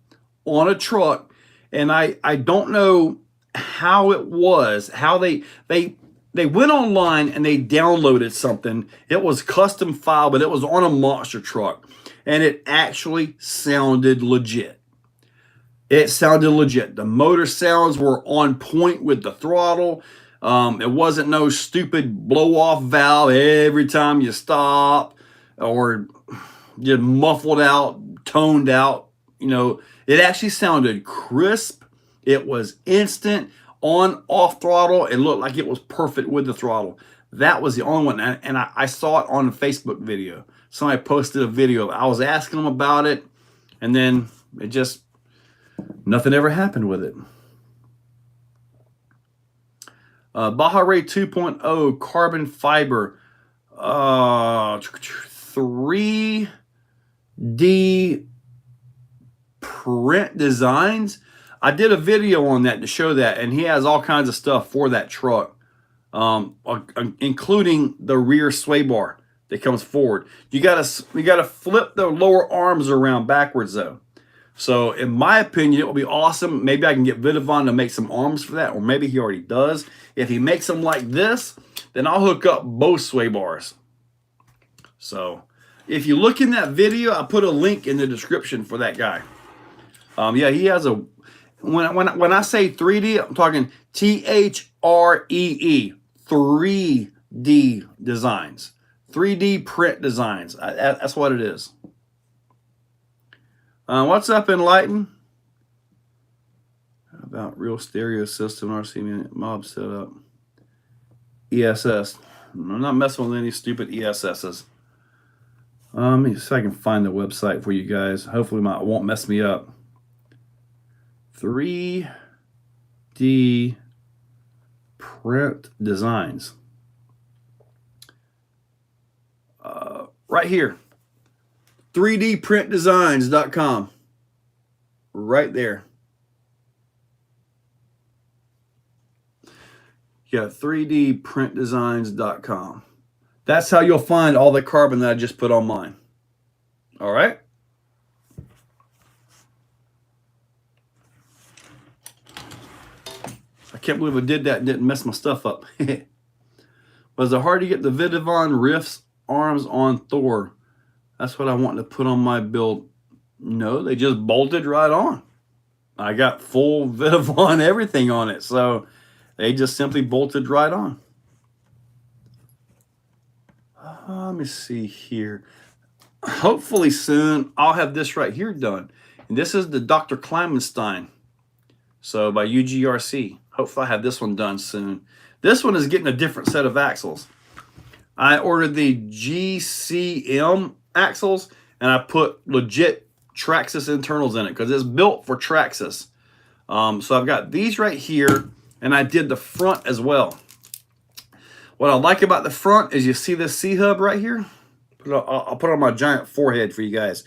on a truck, and I don't know how it was, how they went online and they downloaded something. It was custom file, but it was on a monster truck, and it actually sounded legit. It sounded legit. The motor sounds were on point with the throttle. It wasn't no stupid blow-off valve every time you stop or just muffled out, toned out. You know, it actually sounded crisp. It was instant, on, off throttle. It looked like it was perfect with the throttle. That was the only one. And I saw it on a Facebook video. Somebody posted a video. I was asking them about it, and then it just, nothing ever happened with it. Baja Ray 2.0 carbon fiber 3D print designs. I did a video on that to show that, and he has all kinds of stuff for that truck, including the rear sway bar that comes forward. You gotta flip the lower arms around backwards though. So in my opinion, it will be awesome. Maybe I can get Vidavon to make some arms for that, or maybe he already does. If he makes them like this, then I'll hook up both sway bars. So if you look in that video, I put a link in the description for that guy. Yeah, he has a, when I say 3D, I'm talking THREE, 3D designs, 3D print designs. That's what it is. What's up, Enlighten? How about real stereo system, RC mob setup? ESS. I'm not messing with any stupid ESSs. Let me see if I can find the website for you guys. Hopefully it won't mess me up. 3D print designs. Right here. 3dprintdesigns.com. Right there. Yeah, 3dprintdesigns.com. That's how you'll find all the carbon that I just put on mine. All right. I can't believe I did that and didn't mess my stuff up. Was it hard to get the Vidavon Riffs arms on Thor? That's what I want to put on my build. No, they just bolted right on. I got full Vidavon everything on it, so they just simply bolted right on. Let me see here. Hopefully soon I'll have this right here done. And this is the Dr. Kleimenstein. So by UGRC. Hopefully I have this one done soon. This one is getting a different set of axles. I ordered the GCM axles, and I put legit Traxxas internals in it because it's built for Traxxas. So I've got these right here, and I did the front as well. What I like about the front is you see this C-hub right here? I'll put it on my giant forehead for you guys.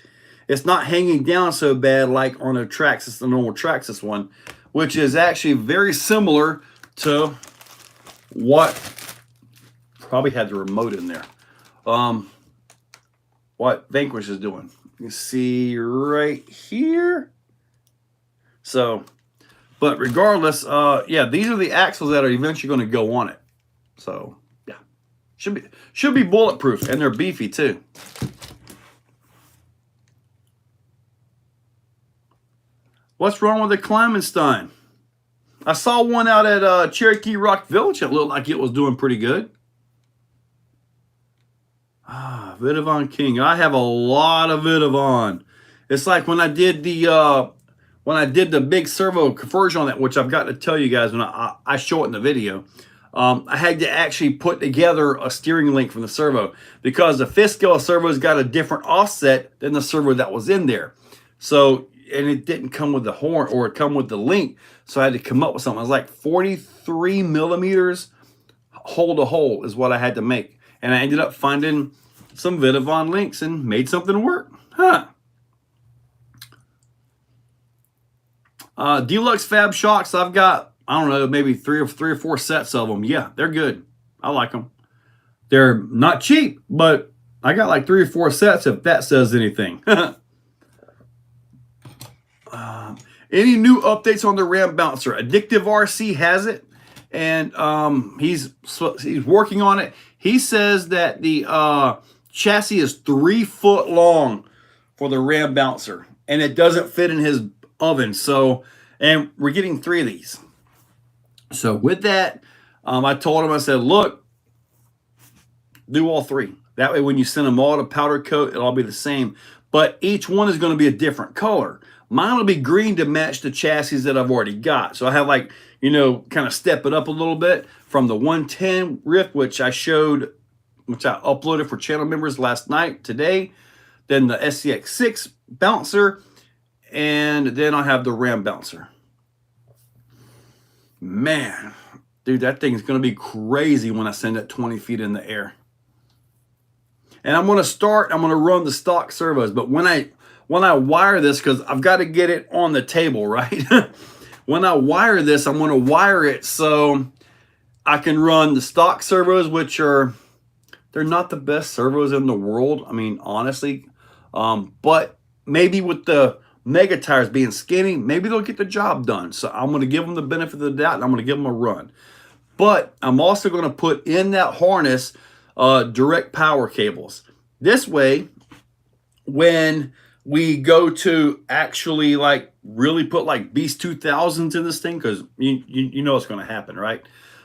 it's not hanging down so bad like on a Traxxas, the normal Traxxas one, which is actually very similar to what, probably had the remote in there, what Vanquish is doing. You can see right here. So, but regardless, yeah, these are the axles that are eventually going to go on it. So, yeah, should be bulletproof, and they're beefy too. What's wrong with the Clemenstein? I saw one out at Cherokee Rock Village. It looked like it was doing pretty good. Ah, Vidavon King. I have a lot of Vidavon. It's like when I did the big servo conversion on that, which I've got to tell you guys when I show it in the video. I had to actually put together a steering link from the servo because the fifth scale servo's got a different offset than the servo that was in there. So, and it didn't come with the horn or it come with the link. So I had to come up with something. It was like 43 millimeters hole to hole is what I had to make. And I ended up finding some Vidavon links and made something work. Huh. Deluxe Fab Shocks. I've got, I don't know, maybe three or four sets of them. Yeah, they're good. I like them. They're not cheap, but I got like 3 or 4 sets if that says anything. Any new updates on the Ram Bouncer? Addictive RC has it, and he's working on it. He says that the chassis is 3 foot long for the Ram Bouncer, and it doesn't fit in his oven. So, and we're getting 3 of these. So with that, I told him, I said, look, do all 3. That way when you send them all to powder coat, it'll all be the same. But each one is going to be a different color. Mine will be green to match the chassis that I've already got. So I have like, you know, kind of step it up a little bit from the 110 Rift, which I showed, which I uploaded for channel members last night, today. Then the SCX6 Bouncer. And then I have the Ram Bouncer. Man, dude, that thing is going to be crazy when I send it 20 feet in the air. And I'm going to run the stock servos. But when I wire this, because I've got to get it on the table, right? When I wire this, I'm going to wire it so I can run the stock servos, which they're not the best servos in the world. I mean, honestly. But maybe with the mega tires being skinny, maybe they'll get the job done. So I'm going to give them the benefit of the doubt, and I'm going to give them a run. But I'm also going to put in that harness direct power cables. This way, when we go to actually like really put like Beast 2000s in this thing, because you know what's going to happen, right?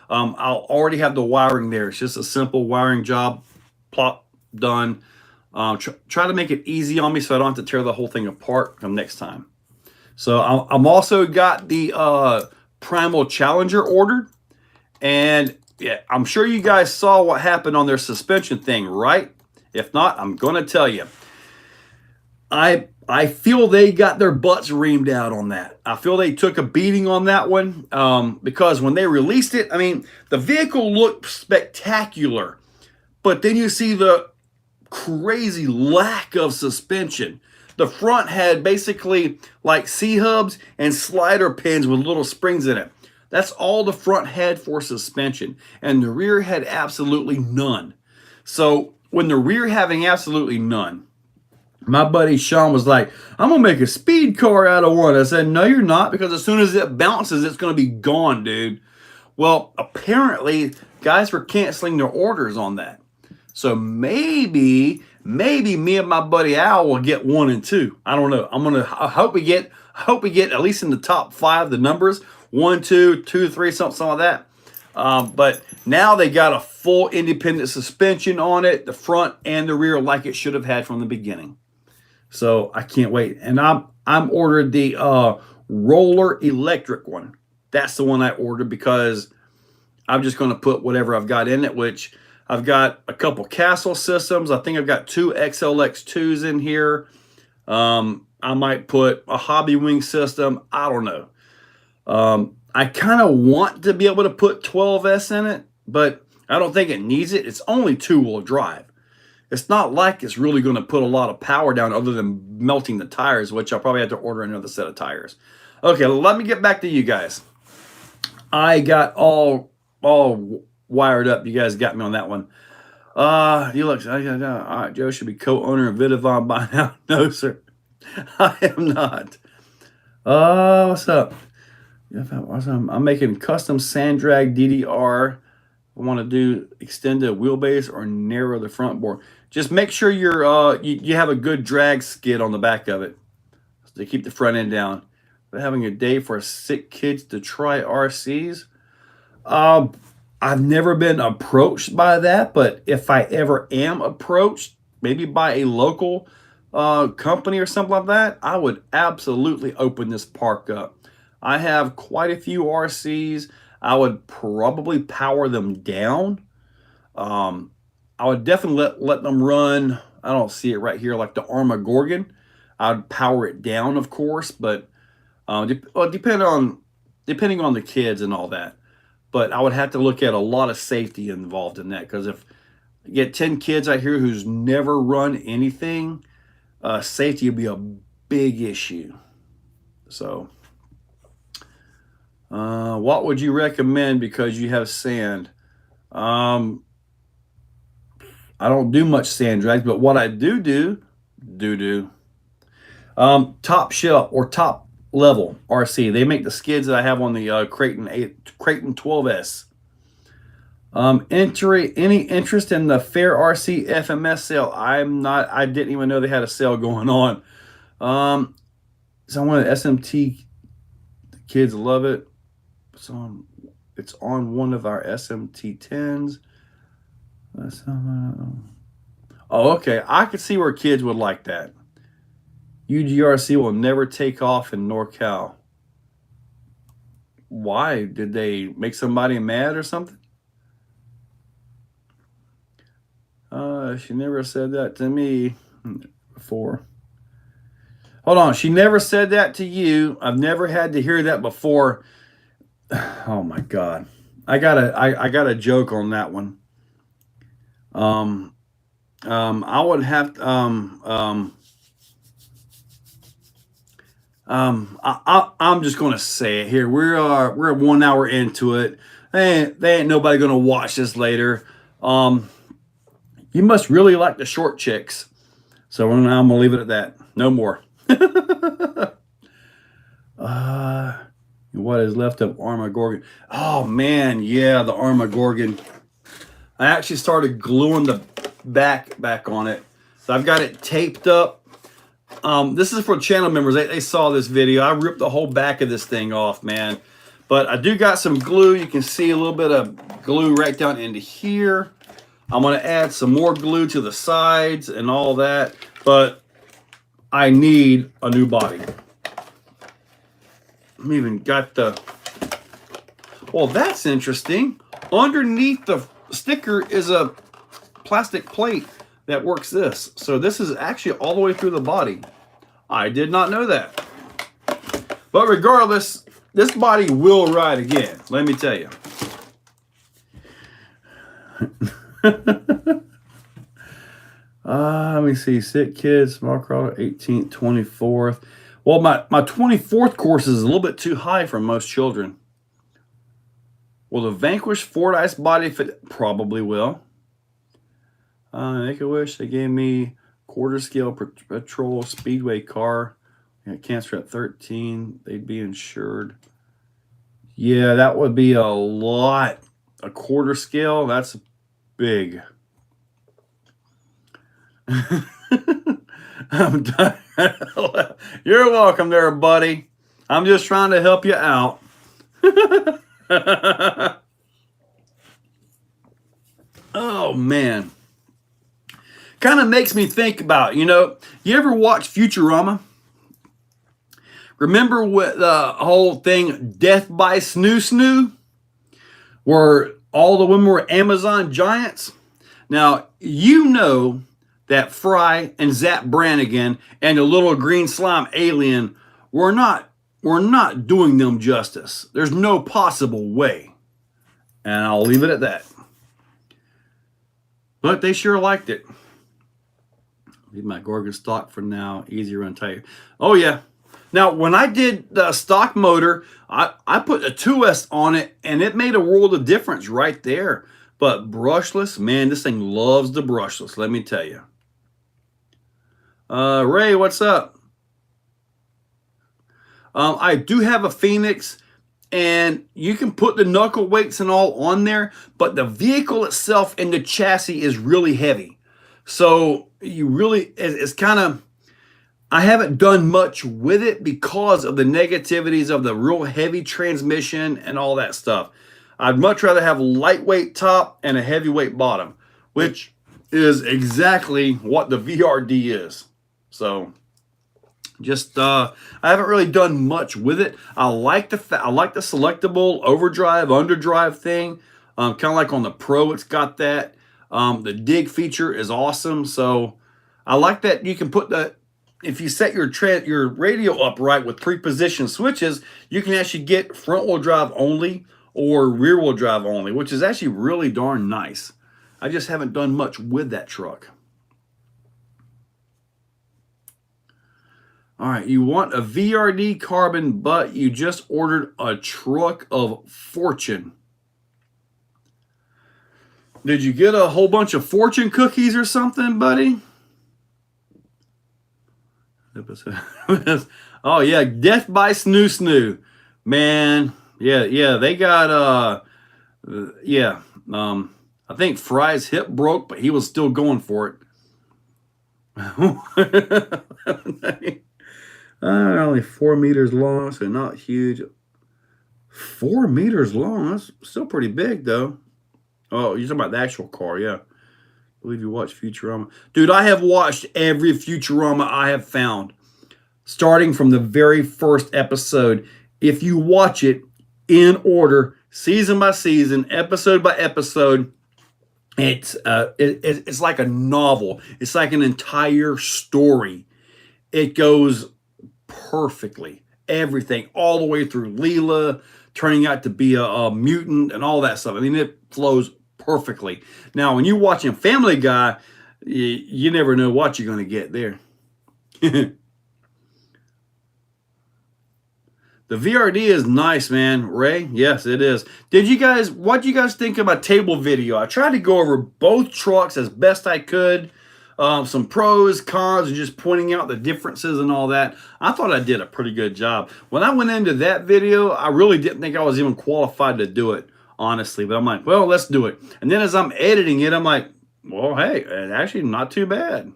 I'll already have the wiring there. It's just a simple wiring job, plop, done. Try to make it easy on me so I don't have to tear the whole thing apart come next time. So I'm also got the Primal Challenger ordered, and yeah, I'm sure you guys saw what happened on their suspension thing, right? If not, I'm going to tell you. I feel they got their butts reamed out on that. I feel they took a beating on that one because when they released it, I mean, the vehicle looked spectacular, but then you see the crazy lack of suspension. The front had basically like C-hubs and slider pins with little springs in it. That's all the front had for suspension, and the rear had absolutely none. So when the rear having absolutely none, my buddy Sean was like, I'm going to make a speed car out of one. I said, no, you're not, because as soon as it bounces, it's going to be gone, dude. Well, apparently, guys were canceling their orders on that. So maybe me and my buddy Al will get 1 and 2. I don't know. I hope we get at least in the top 5, the numbers 1, 2, 2, 3, something like that. But now they got a full independent suspension on it, the front and the rear, like it should have had from the beginning. So I can't wait. And I'm ordered the roller electric one. That's the one I ordered because I'm just going to put whatever I've got in it, which I've got a couple Castle systems. I think I've got 2 XLX2s in here. I might put a Hobby Wing system. I don't know. I kind of want to be able to put 12S in it, but I don't think it needs it. It's only 2-wheel drive. it's not like it's really going to put a lot of power down other than melting the tires, which I'll probably have to order another set of tires. Okay, let me get back to you guys. I got all wired up. You guys got me on that one. You look, all right, Joe should be co-owner of Vidavon by now. No, sir. I am not. What's up? I'm making custom sand drag DDR. I want to do extended wheelbase or narrow the front board. Just make sure you have a good drag skid on the back of it to keep the front end down. But having a day for sick kids to try RCs. I've never been approached by that, but if I ever am approached, maybe by a local company or something like that, I would absolutely open this park up. I have quite a few RCs. I would probably power them down. I would definitely let them run. I don't see it right here, like the Armageddon. I'd power it down, of course, but depending on the kids and all that. But I would have to look at a lot of safety involved in that, because if you get 10 kids out here who's never run anything, safety would be a big issue. So, what would you recommend because you have sand? I don't do much sand drags, but what I do, top shelf or top level RC. They make the skids that I have on the Creighton 12S. Any interest in the Fair RC FMS sale? I didn't even know they had a sale going on. So one of the SMT kids love it. It's on one of our SMT 10s. Oh, okay. I could see where kids would like that. UGRC will never take off in NorCal. Why? Did they make somebody mad or something? She never said that to me before. Hold on. She never said that to you. I've never had to hear that before. Oh my God. I got a joke on that one. I would have to, I'm just gonna say it here. We're 1 hour into it. They ain't nobody gonna watch this later. You must really like the short chicks. So I'm gonna leave it at that. No more. What is left of Armageddon? Oh man, yeah, the Armageddon. I actually started gluing the back on it. So I've got it taped up. This is for channel members. They saw this video. I ripped the whole back of this thing off, man. But I do got some glue. You can see a little bit of glue right down into here. I'm going to add some more glue to the sides and all that. But I need a new body. I even got the... Well, that's interesting. Underneath the sticker is a plastic plate that works this. So this is actually all the way through the body. I did not know that. But regardless, this body will ride again. Let me tell you. Let me see. Sick kids, small crawler, 18th, 24th. Well, my 24th course is a little bit too high for most children. Will the Vanquish Ford Ice body fit? Probably will. Make a wish. They gave me quarter scale patrol speedway car. Cancer at 13. They'd be insured. Yeah, that would be a lot. A quarter scale, that's big. I'm done. You're welcome there, buddy. I'm just trying to help you out. Oh, man. Kind of makes me think about, you ever watch Futurama? Remember what the whole thing, Death by Snoo Snoo? Where all the women were Amazon giants? Now, you know that Fry and Zap Brannigan and the little green slime alien were not doing them justice. There's no possible way. And I'll leave it at that. But they sure liked it. Leave my Gorgon stock for now. Easy run tire. Oh yeah. Now when I did the stock motor, I put a 2S on it, and it made a world of difference right there. But brushless, man, this thing loves the brushless. Let me tell you. Ray, what's up? I do have a Phoenix, and you can put the knuckle weights and all on there, but the vehicle itself and the chassis is really heavy. So you really, it's kind of, I haven't done much with it because of the negativities of the real heavy transmission and all that stuff. I'd much rather have a lightweight top and a heavyweight bottom, which is exactly what the VRD is. So just I haven't really done much with it. I like the selectable overdrive, underdrive thing. Kind of like on the Pro, it's got that. The dig feature is awesome. So I like that you can put that. If you set your radio up right with pre-positioned switches, you can actually get front-wheel drive only or rear-wheel drive only, which is actually really darn nice. I just haven't done much with that truck. All right, you want a VRD carbon, but you just ordered a truck of fortune. Did you get a whole bunch of fortune cookies or something, buddy? Oh yeah, Death by Snoo Snoo, man. Yeah, they got I think Fry's hip broke, but he was still going for it. Only 4 meters long, so not huge. 4 meters long, that's still pretty big though. Oh, you're talking about the actual car, yeah. I believe you watched Futurama. Dude, I have watched every Futurama I have found, starting from the very first episode. If you watch it in order, season by season, episode by episode, it's like a novel. It's like an entire story. It goes perfectly. Everything, all the way through Leela turning out to be a mutant and all that stuff. I mean, it flows perfectly. Now, when you're watching Family Guy, you never know what you're going to get there. The VRD is nice, man. Ray, yes, it is. What do you guys think of my table video? I tried to go over both trucks as best I could. Some pros, cons, and just pointing out the differences and all that. I thought I did a pretty good job. When I went into that video, I really didn't think I was even qualified to do it, honestly. But I'm like, well, let's do it. And then as I'm editing it, I'm like, well, hey, it's actually not too bad.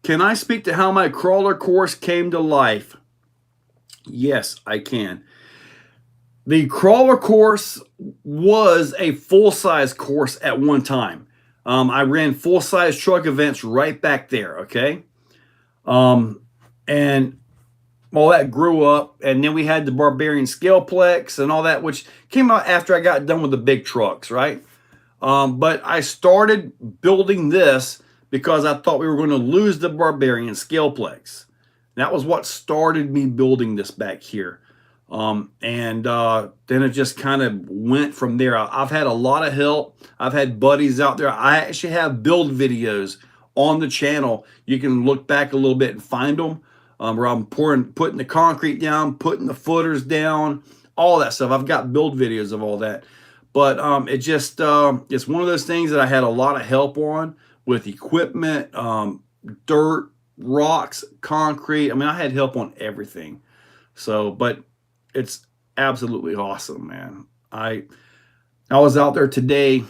Can I speak to how my crawler course came to life? Yes, I can. The crawler course was a full-size course at one time. I ran full-size truck events right back there, okay? And all that grew up, and then we had the Barbarian Scaleplex and all that, which came out after I got done with the big trucks, right? But I started building this because I thought we were going to lose the Barbarian Scaleplex. That was what started me building this back here. Then it just kind of went from there. I've had a lot of help. I've had buddies out there. I actually have build videos on the channel. You can look back a little bit and find them, where I'm putting the concrete down, putting the footers down, all that stuff. I've got build videos of all that. But it's one of those things that I had a lot of help on with equipment, dirt, rocks, concrete. I mean, I had help on everything. So, but it's absolutely awesome, man. I was out there today.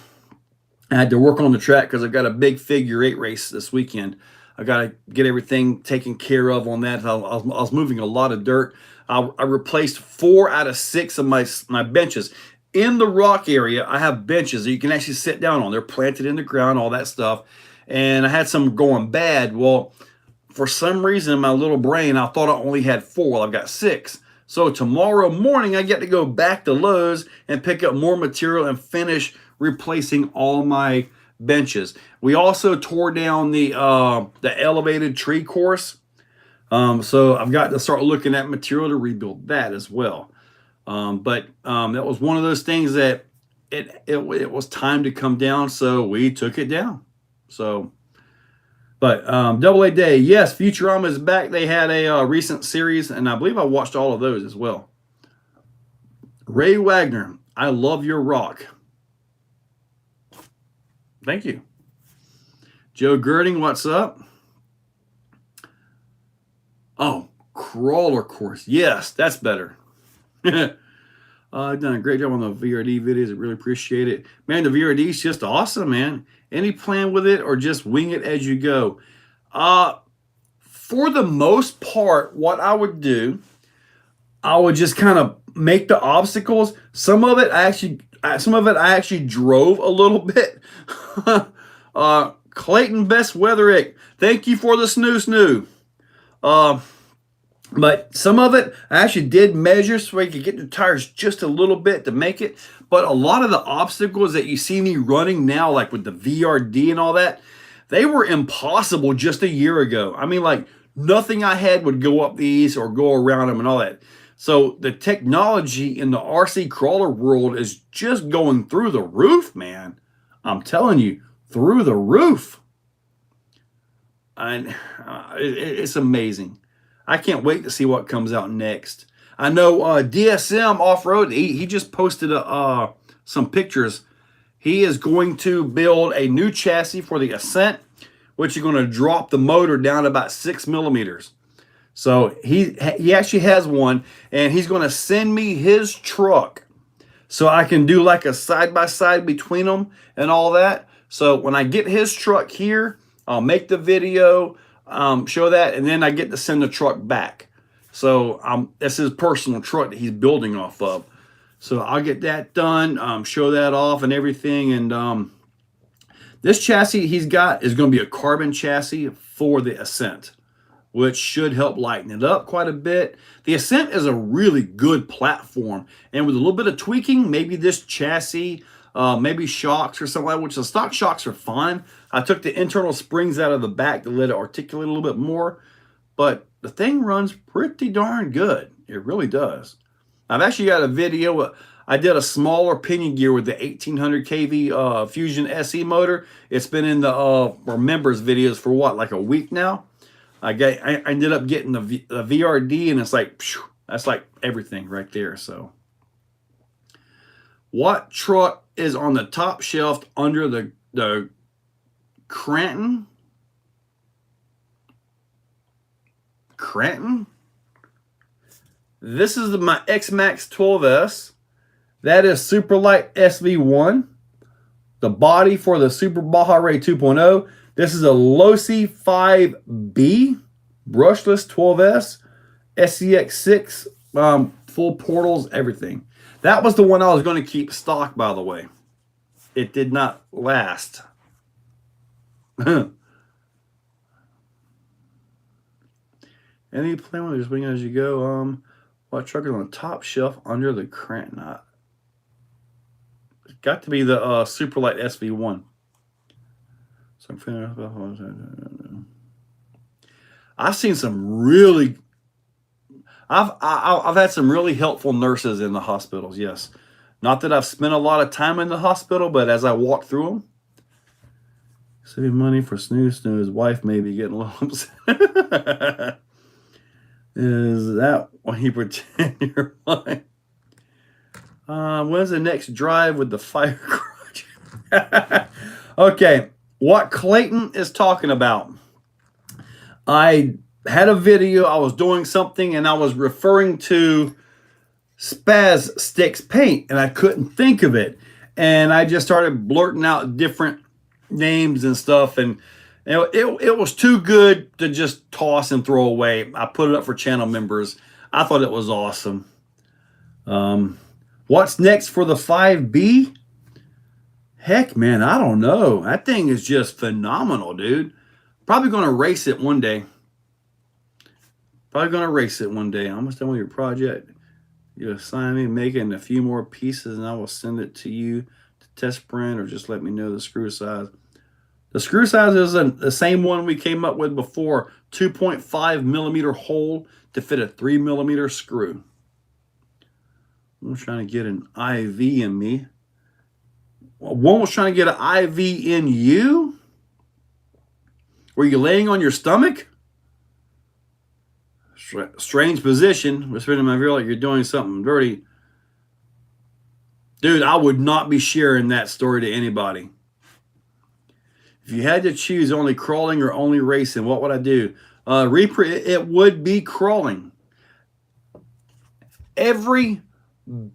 I had to work on the track because I've got a big figure 8 race this weekend. I got to get everything taken care of on that. I was moving a lot of dirt. I replaced 4 out of 6 of my benches. In the rock area, I have benches that you can actually sit down on. They're planted in the ground, all that stuff. And I had some going bad. Well, for some reason in my little brain, I thought I only had 4. Well, I've got 6. So tomorrow morning, I get to go back to Lowe's and pick up more material and finish replacing all my benches. We also tore down the elevated tree course. So I've got to start looking at material to rebuild that as well. But that was one of those things that it was time to come down, so we took it down. So But Double A Day, yes, Futurama is back. They had a recent series, and I believe I watched all of those as well. Ray Wagner, I love your rock. Thank you. Joe Girding, what's up? Oh, crawler course. Yes, that's better. I've done a great job on the VRD videos. I really appreciate it. Man, the VRD is just awesome, man. Any plan with it or just wing it as you go? For the most part, what I would do, I would just kind of make the obstacles. Some of it I actually drove a little bit. Clayton Best Weatherick, thank you for the snoo. But some of it I actually did measure so I could get the tires just a little bit to make it. But a lot of the obstacles that you see me running now, like with the VRD and all that, they were impossible just a year ago. I mean, like nothing I had would go up these or go around them and all that. So the technology in the RC crawler world is just going through the roof, man. I'm telling you, through the roof. And it's amazing. I can't wait to see what comes out next. I know DSM Off-Road, he just posted some pictures. He is going to build a new chassis for the Ascent, which is going to drop the motor down about 6 millimeters. So he actually has one, and he's going to send me his truck so I can do like a side-by-side between them and all that. So when I get his truck here, I'll make the video, show that, and then I get to send the truck back. So that's his personal truck that he's building off of. So I'll get that done, show that off and everything. And this chassis he's got is going to be a carbon chassis for the Ascent, which should help lighten it up quite a bit. The Ascent is a really good platform. And with a little bit of tweaking, maybe this chassis, maybe shocks or something like that, which the stock shocks are fine. I took the internal springs out of the back to let it articulate a little bit more. But the thing runs pretty darn good. It really does. I've actually got a video. I did a smaller pinion gear with the 1800 kV Fusion SE motor. It's been in the members videos for what, like a week now? I ended up getting the VRD, and it's like, phew, that's like everything right there. So what truck is on the top shelf under the Cranton? This is my X-Max 12S. That is Superlight SV1. The body for the Super Baja Ray 2.0. This is a Losi 5B brushless 12S. SCX6, full portals, everything. That was the one I was going to keep stock, by the way. It did not last. Any plan with just wing as you go? What truck is on the top shelf under the crank knot? It's got to be the Superlight SV1. So I've seen some really. I've had some really helpful nurses in the hospitals. Yes, not that I've spent a lot of time in the hospital, but as I walk through them, saving money for snooze. His wife may be getting a little upset. Is that why you pretend you're fine? When's the next drive with the fire garage? Okay, what Clayton is talking about. I had a video, I was doing something, and I was referring to Spaz Sticks paint, and I couldn't think of it. And I just started blurting out different names and stuff, and it was too good to just toss and throw away. I put it up for channel members. I thought it was awesome. What's next for the 5B? Heck, man, I don't know. That thing is just phenomenal, dude. Probably going to race it one day. I'm almost done with your project. You assign me making a few more pieces, and I will send it to you to test print, or just let me know the screw size. The screw size is the same one we came up with before. 2.5 millimeter hole to fit a 3 millimeter screw. I'm trying to get an IV in me. One was trying to get an IV in you. Were you laying on your stomach? Strange position. Whispering in my ear like you're doing something dirty. Dude, I would not be sharing that story to anybody. If you had to choose only crawling or only racing, what would I do? Reaper, it would be crawling. Every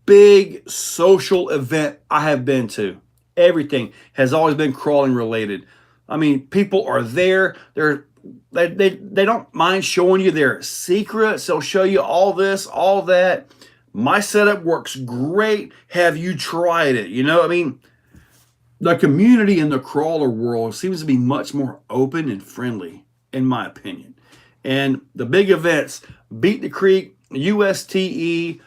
big social event I have been to, everything has always been crawling related. I mean, people are there. They don't mind showing you their secrets. They'll show you all this, all that. My setup works great. Have you tried it? You know, I mean, the community in the crawler world seems to be much more open and friendly, in my opinion. And the big events, Beat the Creek, USTE,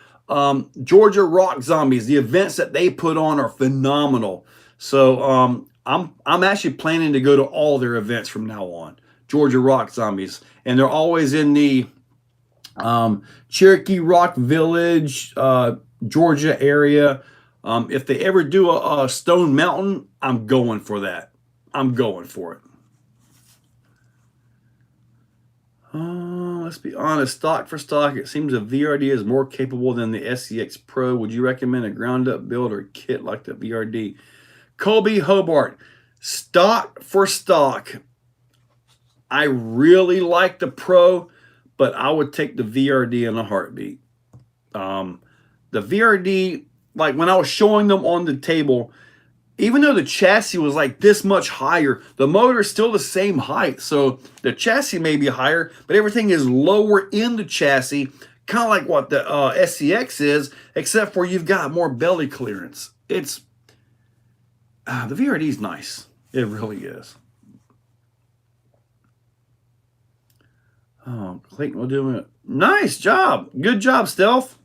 Georgia Rock Zombies, the events that they put on are phenomenal. So I'm actually planning to go to all their events from now on. Georgia Rock Zombies, and they're always in the Cherokee Rock Village, Georgia area. If they ever do a Stone Mountain, I'm going for that. I'm going for it. Let's be honest. Stock for stock, it seems a VRD is more capable than the SCX Pro. Would you recommend a ground-up build or kit like the VRD? Colby Hobart. Stock for stock, I really like the Pro, but I would take the VRD in a heartbeat. The VRD, like when I was showing them on the table, even though the chassis was like this much higher, the motor is still the same height. So the chassis may be higher, but everything is lower in the chassis, kind of like what the SCX is, except for you've got more belly clearance. It's the VRD is nice. It really is. Oh, Clayton will do it. Nice job. Good job, Stealth.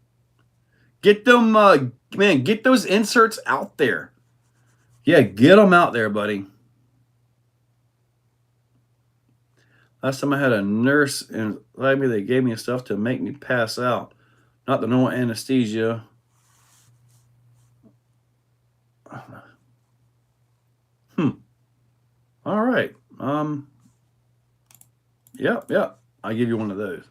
Get them, man, get those inserts out there. Yeah, get them out there, buddy. Last time I had a nurse and they gave me stuff to make me pass out. Not the normal anesthesia. All right. Yep. I'll give you one of those.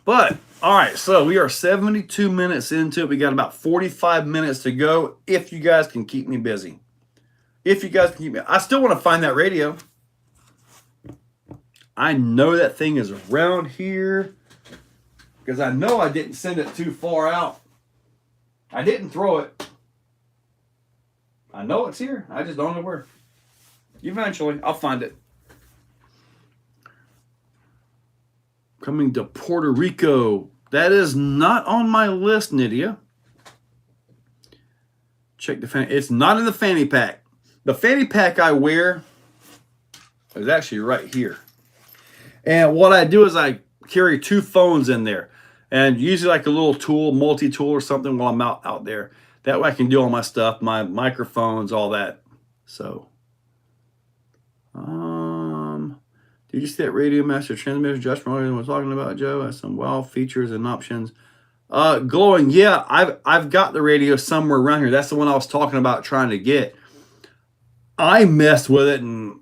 But, all right, so we are 72 minutes into it. We got about 45 minutes to go if you guys can keep me busy. If you guys can keep me... I still want to find that radio. I know that thing is around here because I know I didn't send it too far out. I didn't throw it. I know it's here. I just don't know where. Eventually, I'll find it. Coming to Puerto Rico. That is not on my list, Nydia. Check the fanny. It's not in the fanny pack. The fanny pack I wear is actually right here. And what I do is I carry 2 phones in there. And usually like a little tool, multi-tool or something while I'm out there. That way I can do all my stuff, my microphones, all that. So, did you see that Radio Master transmitter Josh Morgan was talking about, Joe? Has some wow features and options. Glowing, yeah, I've got the radio somewhere around here. That's the one I was talking about trying to get. I messed with it, and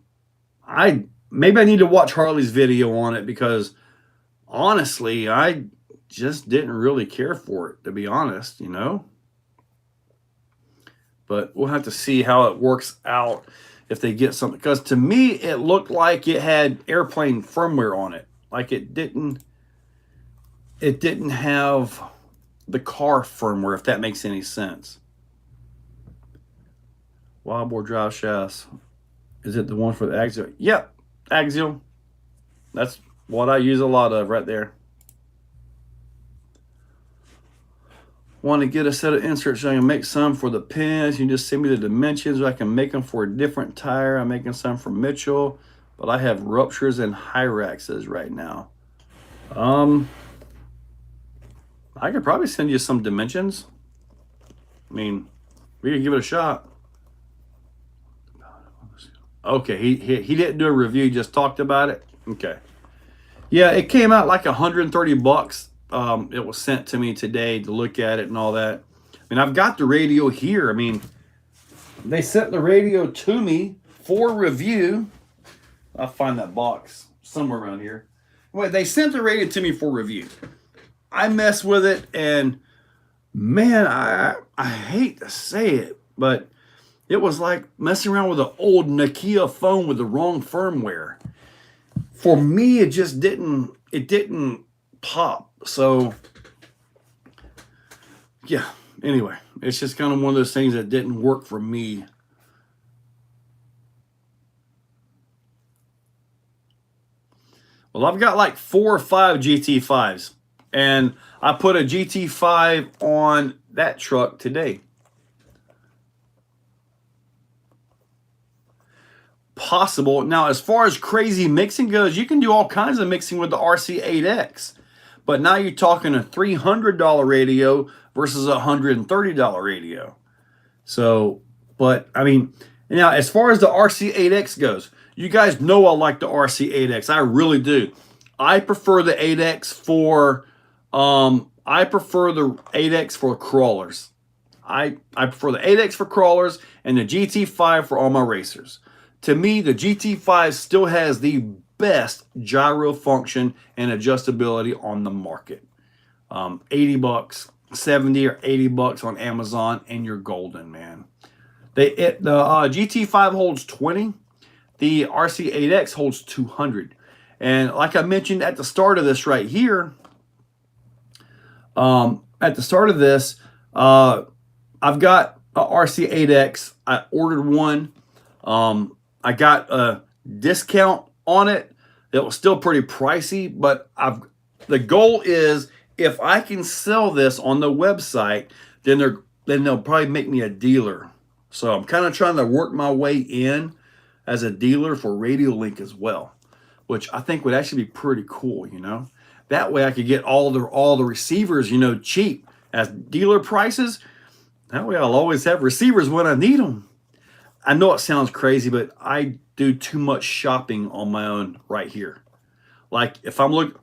maybe I need to watch Harley's video on it because honestly, I just didn't really care for it, to be honest, you know. But we'll have to see how it works out if they get something. Because to me, it looked like it had airplane firmware on it. Like it didn't have the car firmware, if that makes any sense. Wildboard drive shafts. Is it the one for the axial? Yep, axial. That's what I use a lot of right there. Want to get a set of inserts so I can make some for the pins. You just send me the dimensions. I can make them for a different tire. I'm making some for Mitchell, but I have ruptures and Hyraxes right now. I could probably send you some dimensions. I mean, we could give it a shot. Okay, he didn't do a review, he just talked about it. Okay. Yeah, it came out like $130. It was sent to me today to look at it and all that. I mean, I've got the radio here. I mean, they sent the radio to me for review. I'll find that box somewhere around here. Well, they sent the radio to me for review. I messed with it, and man, I hate to say it, but it was like messing around with an old Nokia phone with the wrong firmware. For me, it just didn't pop. So yeah, anyway, it's just kind of one of those things that didn't work for me. Well, I've got like 4 or 5 GT5s, and I put a GT5 on that truck today. Possible. Now, as far as crazy mixing goes, you can do all kinds of mixing with the RC8X. But now you're talking a $300 radio versus a $130 radio. So, but I mean, now as far as the RC8X goes, you guys know I like the RC8X. I really do. I prefer the 8X for crawlers. I prefer the 8X for crawlers and the GT5 for all my racers. To me, the GT5 still has the best gyro function and adjustability on the market. 80 bucks, 70 or 80 bucks on Amazon, and you're golden, man. The GT5 holds 20. The RC8X holds 200. And like I mentioned at the start of this right here, I've got a RC8X. I ordered one. I got a discount on it. It was still pretty pricey, but the goal is if I can sell this on the website, then they'll probably make me a dealer. So I'm kind of trying to work my way in as a dealer for RadioLink as well, which I think would actually be pretty cool, you know. That way I could get all the receivers, you know, cheap as dealer prices. That way I'll always have receivers when I need them. I know it sounds crazy, but I do too much shopping on my own right here. Like if I'm looking,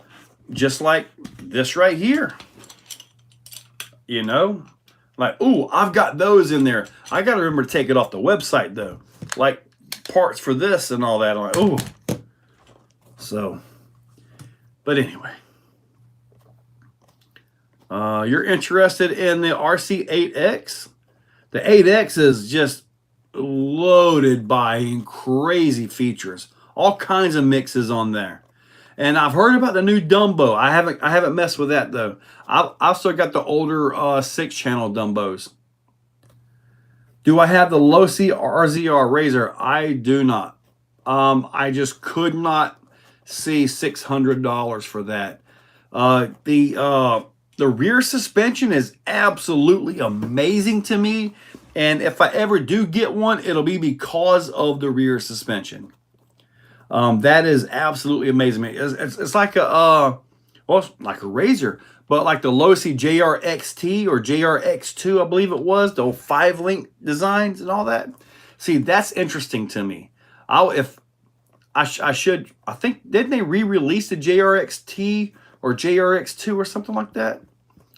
just like this right here, you know, like, ooh, I've got those in there. I got to remember to take it off the website though. Like parts for this and all that. I'm like, ooh. So, but anyway, you're interested in the RC8X? The 8X is just loaded by crazy features, all kinds of mixes on there. And I've heard about the new Dumbo. I haven't messed with that though. I've still got the older 6-channel Dumbos. Do I have the Losi RZR Razor? I do not. I just could not see $600 for that. The rear suspension is absolutely amazing to me. And if I ever do get one, it'll be because of the rear suspension. That is absolutely amazing. It's like like a Razor, but like the Losi JRXT or JRX2, I believe it was, the old 5-link designs and all that. See, that's interesting to me. I think, didn't they re-release the JRXT or JRX2 or something like that?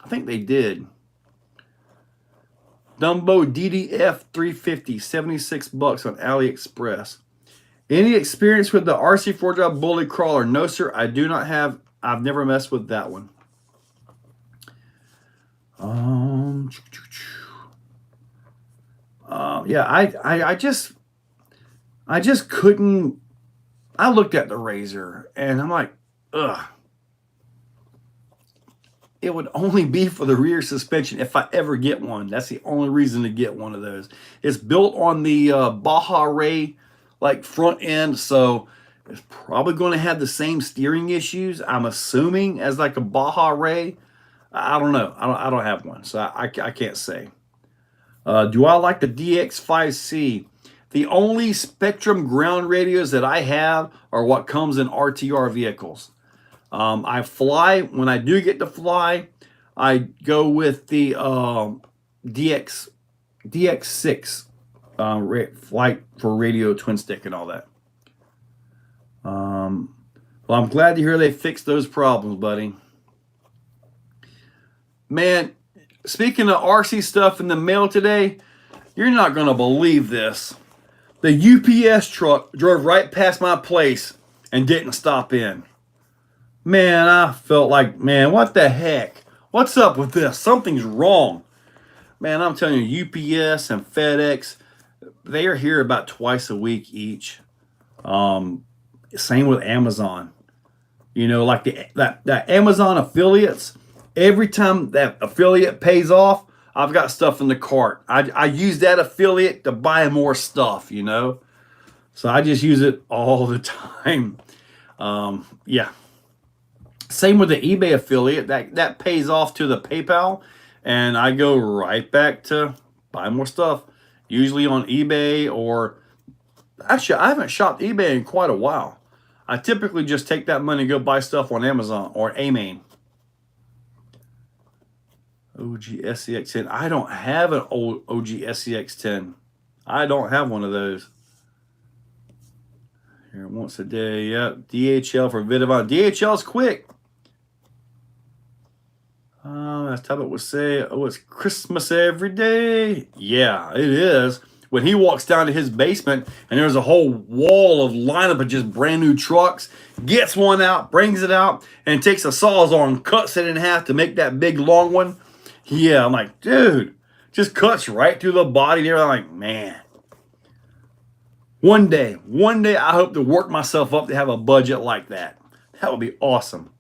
I think they did. Dumbo DDF 350, 76 bucks on AliExpress. Any experience with the RC4 Drive Bully Crawler? No, sir, I do not have. I've never messed with that one. Yeah, I just couldn't. I looked at the Razor and I'm like, ugh. It would only be for the rear suspension if I ever get one. That's the only reason to get one of those. It's built on the Baja Ray like front end, so it's probably going to have the same steering issues, I'm assuming, as like a Baja Ray. I don't know. I don't have one, so I can't say. Do I like the DX5C? The only Spectrum ground radios that I have are what comes in RTR vehicles. I fly, when I do get to fly, I go with the DX6 flight for radio twin stick and all that. Well, I'm glad to hear they fixed those problems, buddy. Man, speaking of RC stuff in the mail today, you're not going to believe this. The UPS truck drove right past my place and didn't stop in. Man, I felt like, man, what the heck? What's up with this? Something's wrong. Man, I'm telling you, UPS and FedEx, they are here about twice a week each. Same with Amazon. You know, like that Amazon affiliates, every time that affiliate pays off, I've got stuff in the cart. I use that affiliate to buy more stuff, you know. So I just use it all the time. Yeah. Same with the eBay affiliate. That pays off to the PayPal, and I go right back to buy more stuff. Usually on eBay, or actually I haven't shopped eBay in quite a while. I typically just take that money and go buy stuff on Amazon or Amain. OG SCX10. I don't have an old OG SCX10. I don't have one of those. Here, once a day. Yep. DHL for Vidavon. DHL is quick. As Talbot would say, oh, it's Christmas every day. Yeah, it is. When he walks down to his basement and there's a whole wall of lineup of just brand new trucks, gets one out, brings it out, and takes a sawzall and cuts it in half to make that big long one. Yeah, I'm like, dude, just cuts right through the body there. I'm like, man. One day, I hope to work myself up to have a budget like that. That would be awesome.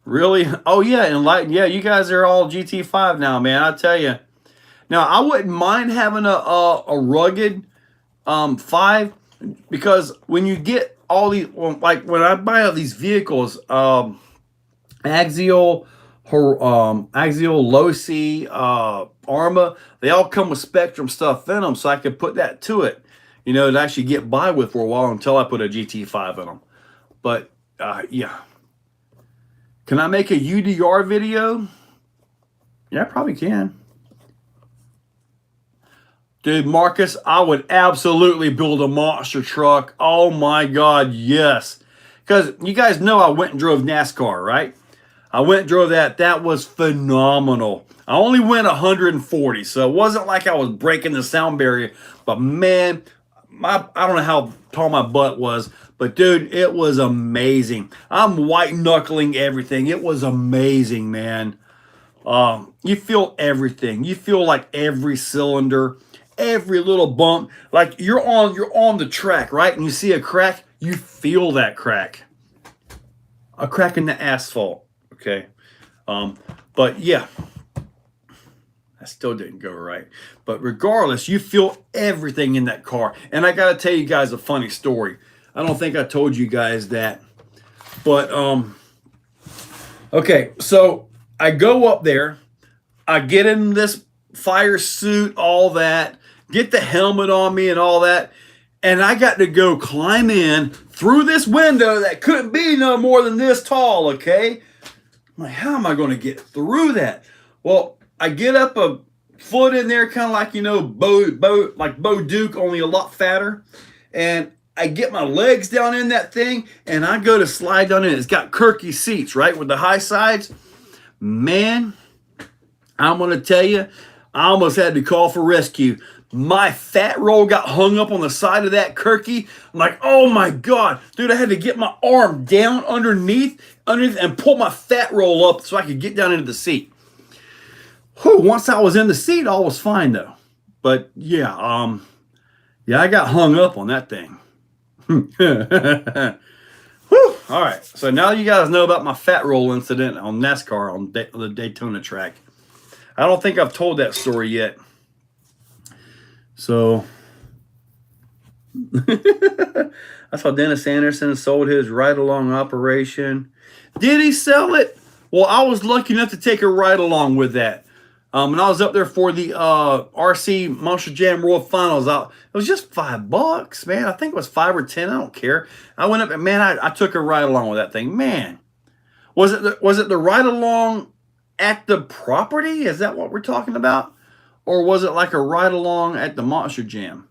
Really? Oh, yeah, Enlightened. Yeah, you guys are all GT5 now, man. I tell you. Now, I wouldn't mind having a rugged 5, because when you get all these, like when I buy all these vehicles, Axial, Losi, Arma, they all come with Spectrum stuff in them, so I could put that to it, you know, to actually get by with for a while until I put a GT5 in them. But, yeah. Can I make a UDR video? Yeah, I probably can. Dude, Marcus, I would absolutely build a monster truck. Oh my God, yes. Because you guys know I went and drove NASCAR, right? I went and drove that. That was phenomenal. I only went 140, so it wasn't like I was breaking the sound barrier. But man, I don't know how tall my butt was, but dude, it was amazing. I'm white knuckling everything. It was amazing, man. You feel everything. You feel like every cylinder, every little bump. Like you're on the track, right? And you see a crack, you feel that crack. A crack in the asphalt. Okay. But yeah. I still didn't go right. But regardless, you feel everything in that car. And I got to tell you guys a funny story. I don't think I told you guys that. But, okay, so I go up there. I get in this fire suit, all that. Get the helmet on me and all that. And I got to go climb in through this window that couldn't be no more than this tall, okay? I'm like, how am I going to get through that? Well, I get up a foot in there, kind of like, you know, Bo Duke, only a lot fatter. And I get my legs down in that thing, and I go to slide down in. It's got Kirky seats, right, with the high sides. Man, I'm going to tell you, I almost had to call for rescue. My fat roll got hung up on the side of that Kirky. I'm like, oh my God. Dude, I had to get my arm down underneath and pull my fat roll up so I could get down into the seat. Whew, once I was in the seat, all was fine though. But yeah, yeah, I got hung up on that thing. Whew. All right, so now you guys know about my fat roll incident on NASCAR on the Daytona track. I don't think I've told that story yet. So that's how Dennis Anderson sold his ride-along operation. Did he sell it? Well, I was lucky enough to take a ride-along with that. And I was up there for the RC Monster Jam World Finals. It was just $5, man. I think it was 5 or 10. I don't care. I went up and man, I took a ride along with that thing. Man, was it the ride along at the property? Is that what we're talking about, or was it like a ride along at the Monster Jam?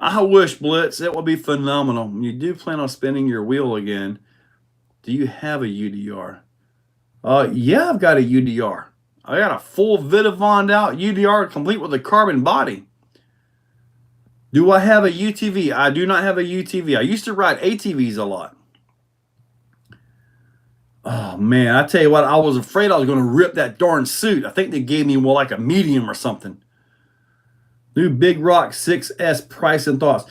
I wish, Blitz. It would be phenomenal. You do plan on spinning your wheel again. Do you have a UDR? Yeah, I've got a UDR. I got a full Vidavond out UDR complete with a carbon body. Do I have a UTV? I do not have a UTV. I used to ride ATVs a lot. Oh man, I tell you what, I was afraid I was going to rip that darn suit. I think they gave me more like a medium or something. New Big Rock 6S price and thoughts.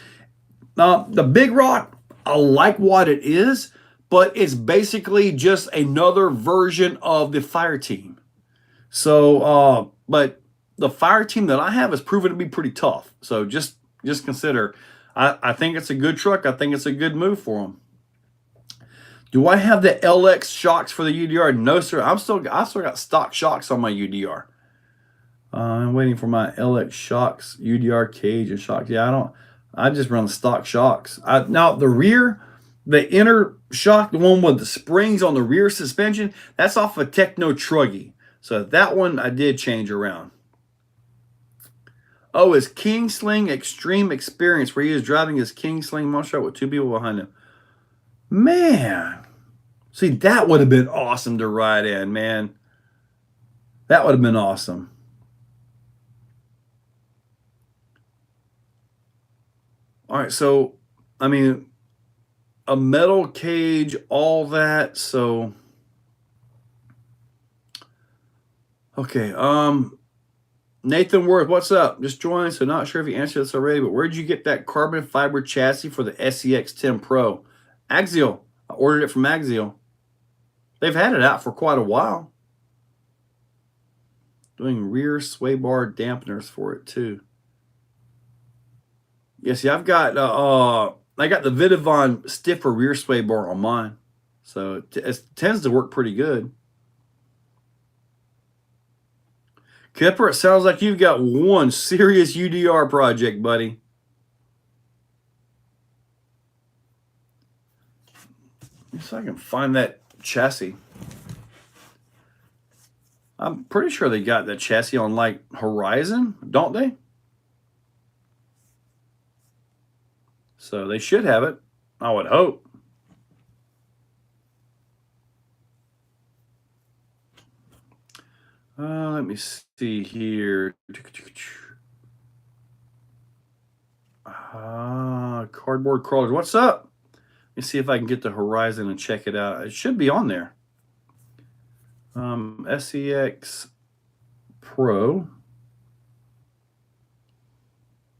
The Big Rock, I like what it is, but it's basically just another version of the Fire Team. So, but the Fire Team that I have has proven to be pretty tough. So just consider, I think it's a good truck. I think it's a good move for them. Do I have the LX shocks for the UDR? No, sir. I still got stock shocks on my UDR. I'm waiting for my LX shocks, UDR cage and shocks. Yeah, I just run stock shocks. Now the rear, the inner shock, the one with the springs on the rear suspension, that's off a Techno Truggy. So that one I did change around. Oh, his King Sling Extreme Experience, where he is driving his King Sling monster truck with two people behind him. Man, see, that would have been awesome to ride in, man. That would have been awesome. All right, so, I mean, a metal cage, all that, so. Okay, Nathan Worth, what's up? Just joined, so not sure if you answered this already, but where'd you get that carbon fiber chassis for the SEX10 Pro? Axial. I ordered it from Axial. They've had it out for quite a while. Doing rear sway bar dampeners for it too. Yeah, see, I got the Vidavon stiffer rear sway bar on mine, so it tends to work pretty good. Kipper, it sounds like you've got one serious UDR project, buddy. Let me see if I can find that chassis. I'm pretty sure they got that chassis on like Horizon, don't they? So they should have it, I would hope. Let me see here. Cardboard crawlers. What's up? Let me see if I can get the Horizon and check it out. It should be on there. SEX Pro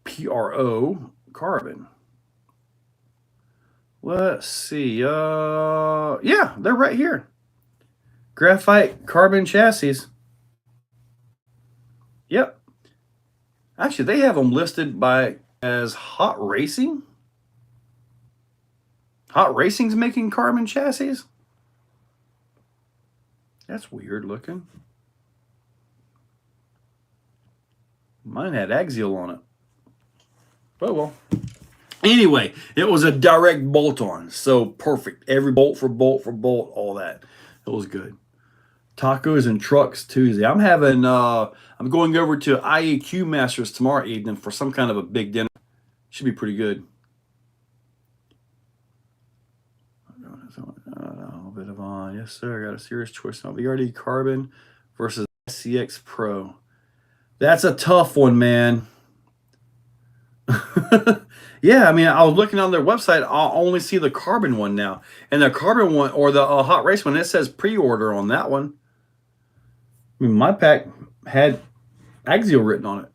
PRO carbon. Let's see. Yeah, they're right here. Graphite carbon chassis. Yep. Actually, they have them listed as Hot Racing. Hot Racing's making carbon chassis. That's weird looking. Mine had Axial on it. Oh well. Anyway, it was a direct bolt-on, so perfect. Every bolt for bolt for bolt, all that. It was good. Tacos and Trucks Tuesday. I'm going over to IEQ Masters tomorrow evening for some kind of a big dinner. Should be pretty good. Yes, sir. I got a serious choice now. VRD Carbon versus SCX Pro. That's a tough one, man. Yeah, I mean, I was looking on their website. I'll only see the carbon one now. And the carbon one, or the Hot Race one, it says pre-order on that one. I mean, my pack had Axial written on it.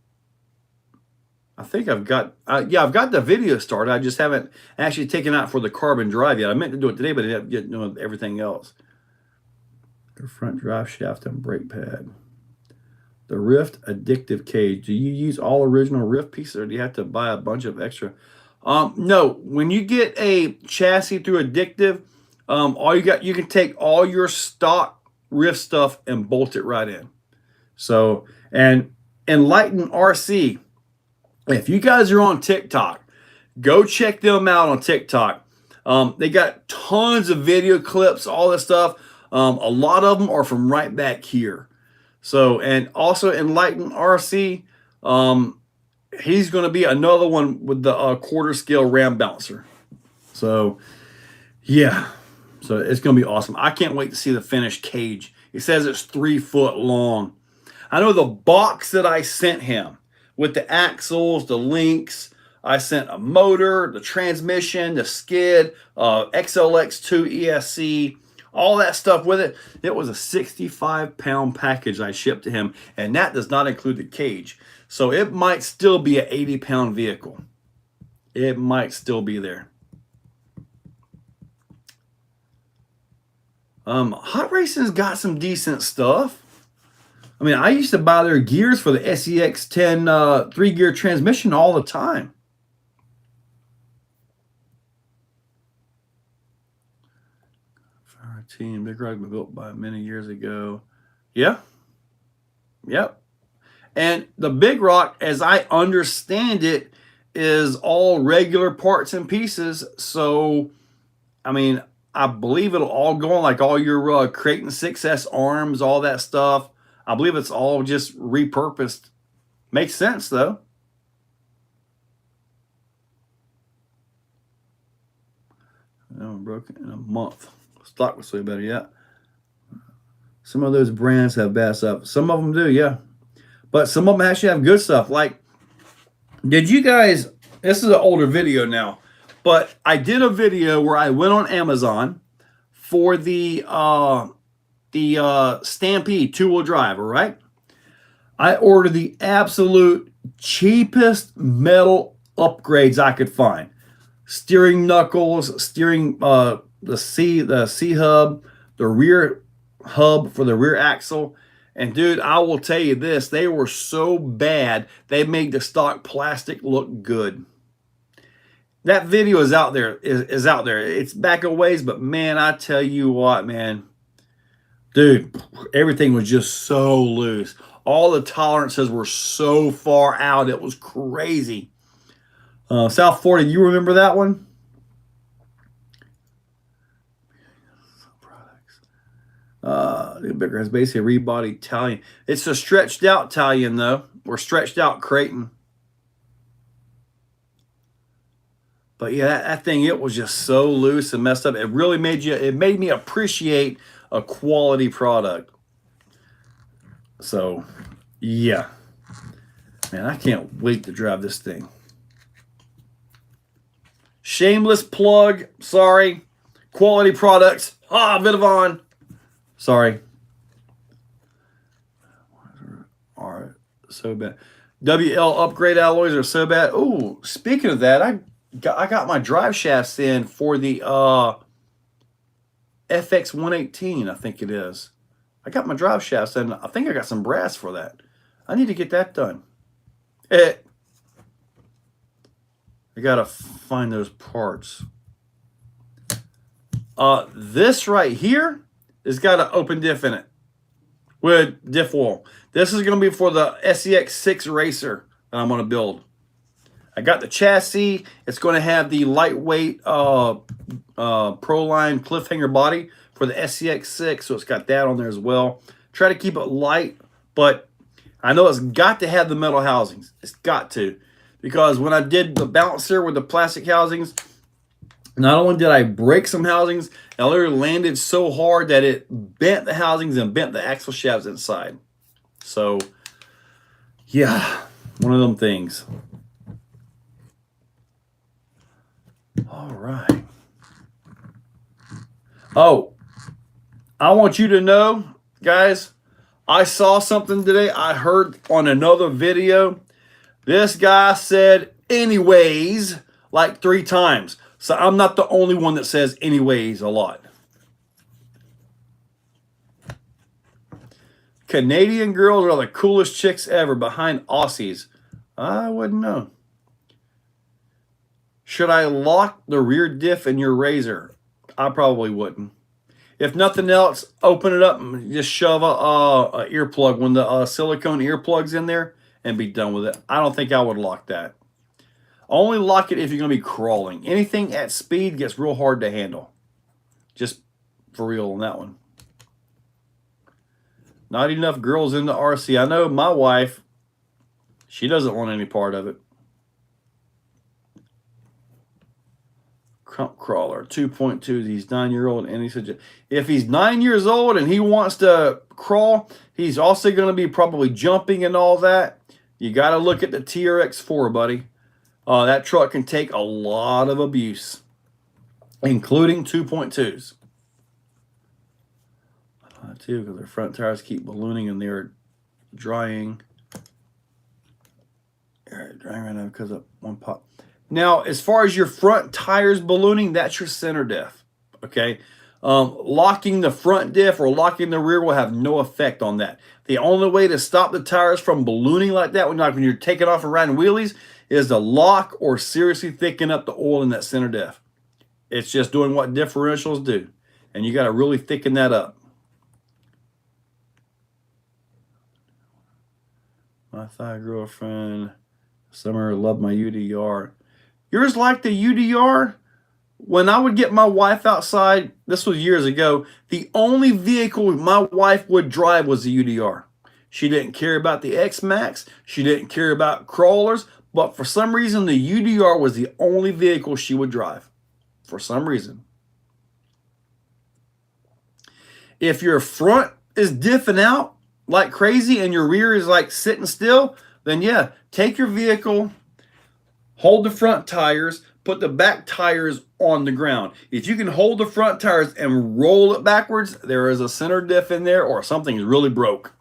I think I've got, I've got the video started. I just haven't actually taken out for the carbon drive yet. I meant to do it today, but I didn't get doing everything else. The front drive shaft and brake pad. The Rift Addictive Cage. Do you use all original Rift pieces, or do you have to buy a bunch of extra? No. When you get a chassis through Addictive, you can take all your stock Rift stuff and bolt it right in. So, and Enlighten RC. If you guys are on TikTok, go check them out on TikTok. They got tons of video clips, all this stuff. A lot of them are from right back here. So, and also Enlighten RC, he's going to be another one with the quarter scale ram bouncer. So, yeah. So it's going to be awesome. I can't wait to see the finished cage. He says it's 3 foot long. I know the box that I sent him with the axles, the links, I sent a motor, the transmission, the skid, XLX2 ESC, all that stuff with it. It was a 65-pound package I shipped to him, and that does not include the cage. So it might still be an 80-pound vehicle. It might still be there. Hot Racing's got some decent stuff. I mean, I used to buy their gears for the SEX10 3-gear transmission all the time. Team Big Rock was built by many years ago. Yeah. Yep. And the Big Rock, as I understand it, is all regular parts and pieces. So, I mean, I believe it'll all go on like all your Creighton 6S arms, all that stuff. I believe it's all just repurposed. Makes sense, though. No, broken in a month. Stock was way better, yeah. Some of those brands have bad stuff. Some of them do, yeah. But some of them actually have good stuff. Like, did you guys, this is an older video now, but I did a video where I went on Amazon for the Stampede 2-wheel drive, all right? I ordered the absolute cheapest metal upgrades I could find. Steering knuckles, steering the C hub, the rear hub for the rear axle. And dude, I will tell you this, they were so bad, they made the stock plastic look good. That video is out there, is out there. It's back a ways, but man, I tell you what, man. Dude, everything was just so loose. All the tolerances were so far out, it was crazy. South Florida, you remember that one? The bigger has basically a rebodied Italian. It's a stretched out Italian though, or stretched out Creighton. But yeah, that thing, it was just so loose and messed up. It really made me appreciate a quality product. So yeah, man, I can't wait to drive this thing. Shameless plug, sorry. Quality products. Vidavon. Sorry. All right, so bad. WL upgrade alloys are so bad. Oh, speaking of that, I got my drive shafts in for the FX118, I think it is. I got my drive shafts in. I think I got some brass for that. I need to get that done. I gotta find those parts. This right here has got an open diff in it with diff wall. This is going to be for the SEX6 Racer that I'm going to build. I got the chassis. It's going to have the lightweight Proline cliffhanger body for the SEX6, so it's got that on there as well. Try to keep it light, but I know it's got to have the metal housings. It's got to. Because when I did the balancer with the plastic housings, not only did I break some housings, it literally landed so hard that it bent the housings and bent the axle shafts inside. So, yeah, one of them things. All right. Oh, I want you to know, guys, I saw something today. I heard on another video. This guy said anyways like 3 times. So I'm not the only one that says anyways a lot. Canadian girls are the coolest chicks ever behind Aussies. I wouldn't know. Should I lock the rear diff in your Razor? I probably wouldn't. If nothing else, open it up and just shove a earplug, one of the silicone earplugs in there, and be done with it. I don't think I would lock that. Only lock it if you're going to be crawling. Anything at speed gets real hard to handle. Just for real on that one. Not enough girls in the RC. I know my wife, she doesn't want any part of it. Crump crawler 2.2. He's 9-year-old, and he said if he's 9 years old and he wants to crawl, he's also going to be probably jumping and all that. You got to look at the TRX4, buddy. That truck can take a lot of abuse, including 2.2s. Too, because their front tires keep ballooning and they're drying. They're drying right now because of one pop. Now, as far as your front tires ballooning, that's your center diff. Okay, locking the front diff or locking the rear will have no effect on that. The only way to stop the tires from ballooning like that, when you're taking off and riding wheelies, is to lock or seriously thicken up the oil in that center diff. It's just doing what differentials do, and you got to really thicken that up. My thigh girlfriend, summer loved my UDR. Yours like the UDR? When I would get my wife outside, this was years ago, the only vehicle my wife would drive was the UDR. She didn't care about the X-Max. She didn't care about crawlers. But for some reason, the UDR was the only vehicle she would drive. For some reason. If your front is diffing out like crazy and your rear is like sitting still, then yeah, take your vehicle, hold the front tires, put the back tires on the ground. If you can hold the front tires and roll it backwards, there is a center diff in there or something's really broke.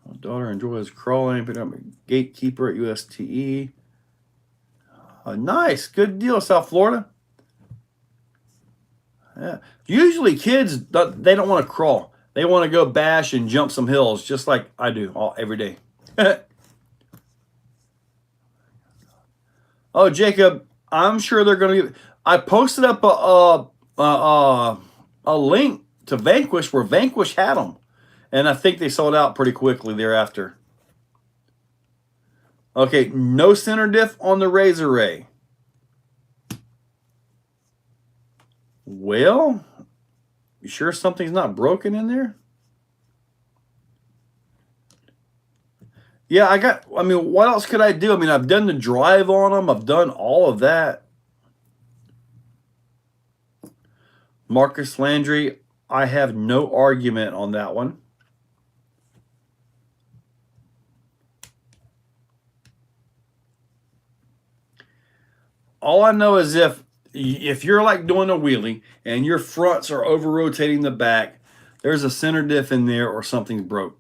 My daughter enjoys crawling, but I'm a gatekeeper at USTE. Nice, good deal, South Florida. Yeah. Usually kids, they don't want to crawl. They want to go bash and jump some hills, just like I do every day. Oh, Jacob, I'm sure they're going to. I posted up a link to Vanquish where Vanquish had them, and I think they sold out pretty quickly thereafter. Okay, no center diff on the Razor Ray. Well, you sure something's not broken in there? Yeah, I mean, what else could I do? I mean, I've done the drive on them. I've done all of that. Marcus Landry, I have no argument on that one. All I know is if you're like doing a wheelie and your fronts are over rotating the back, there's a center diff in there or something's broke.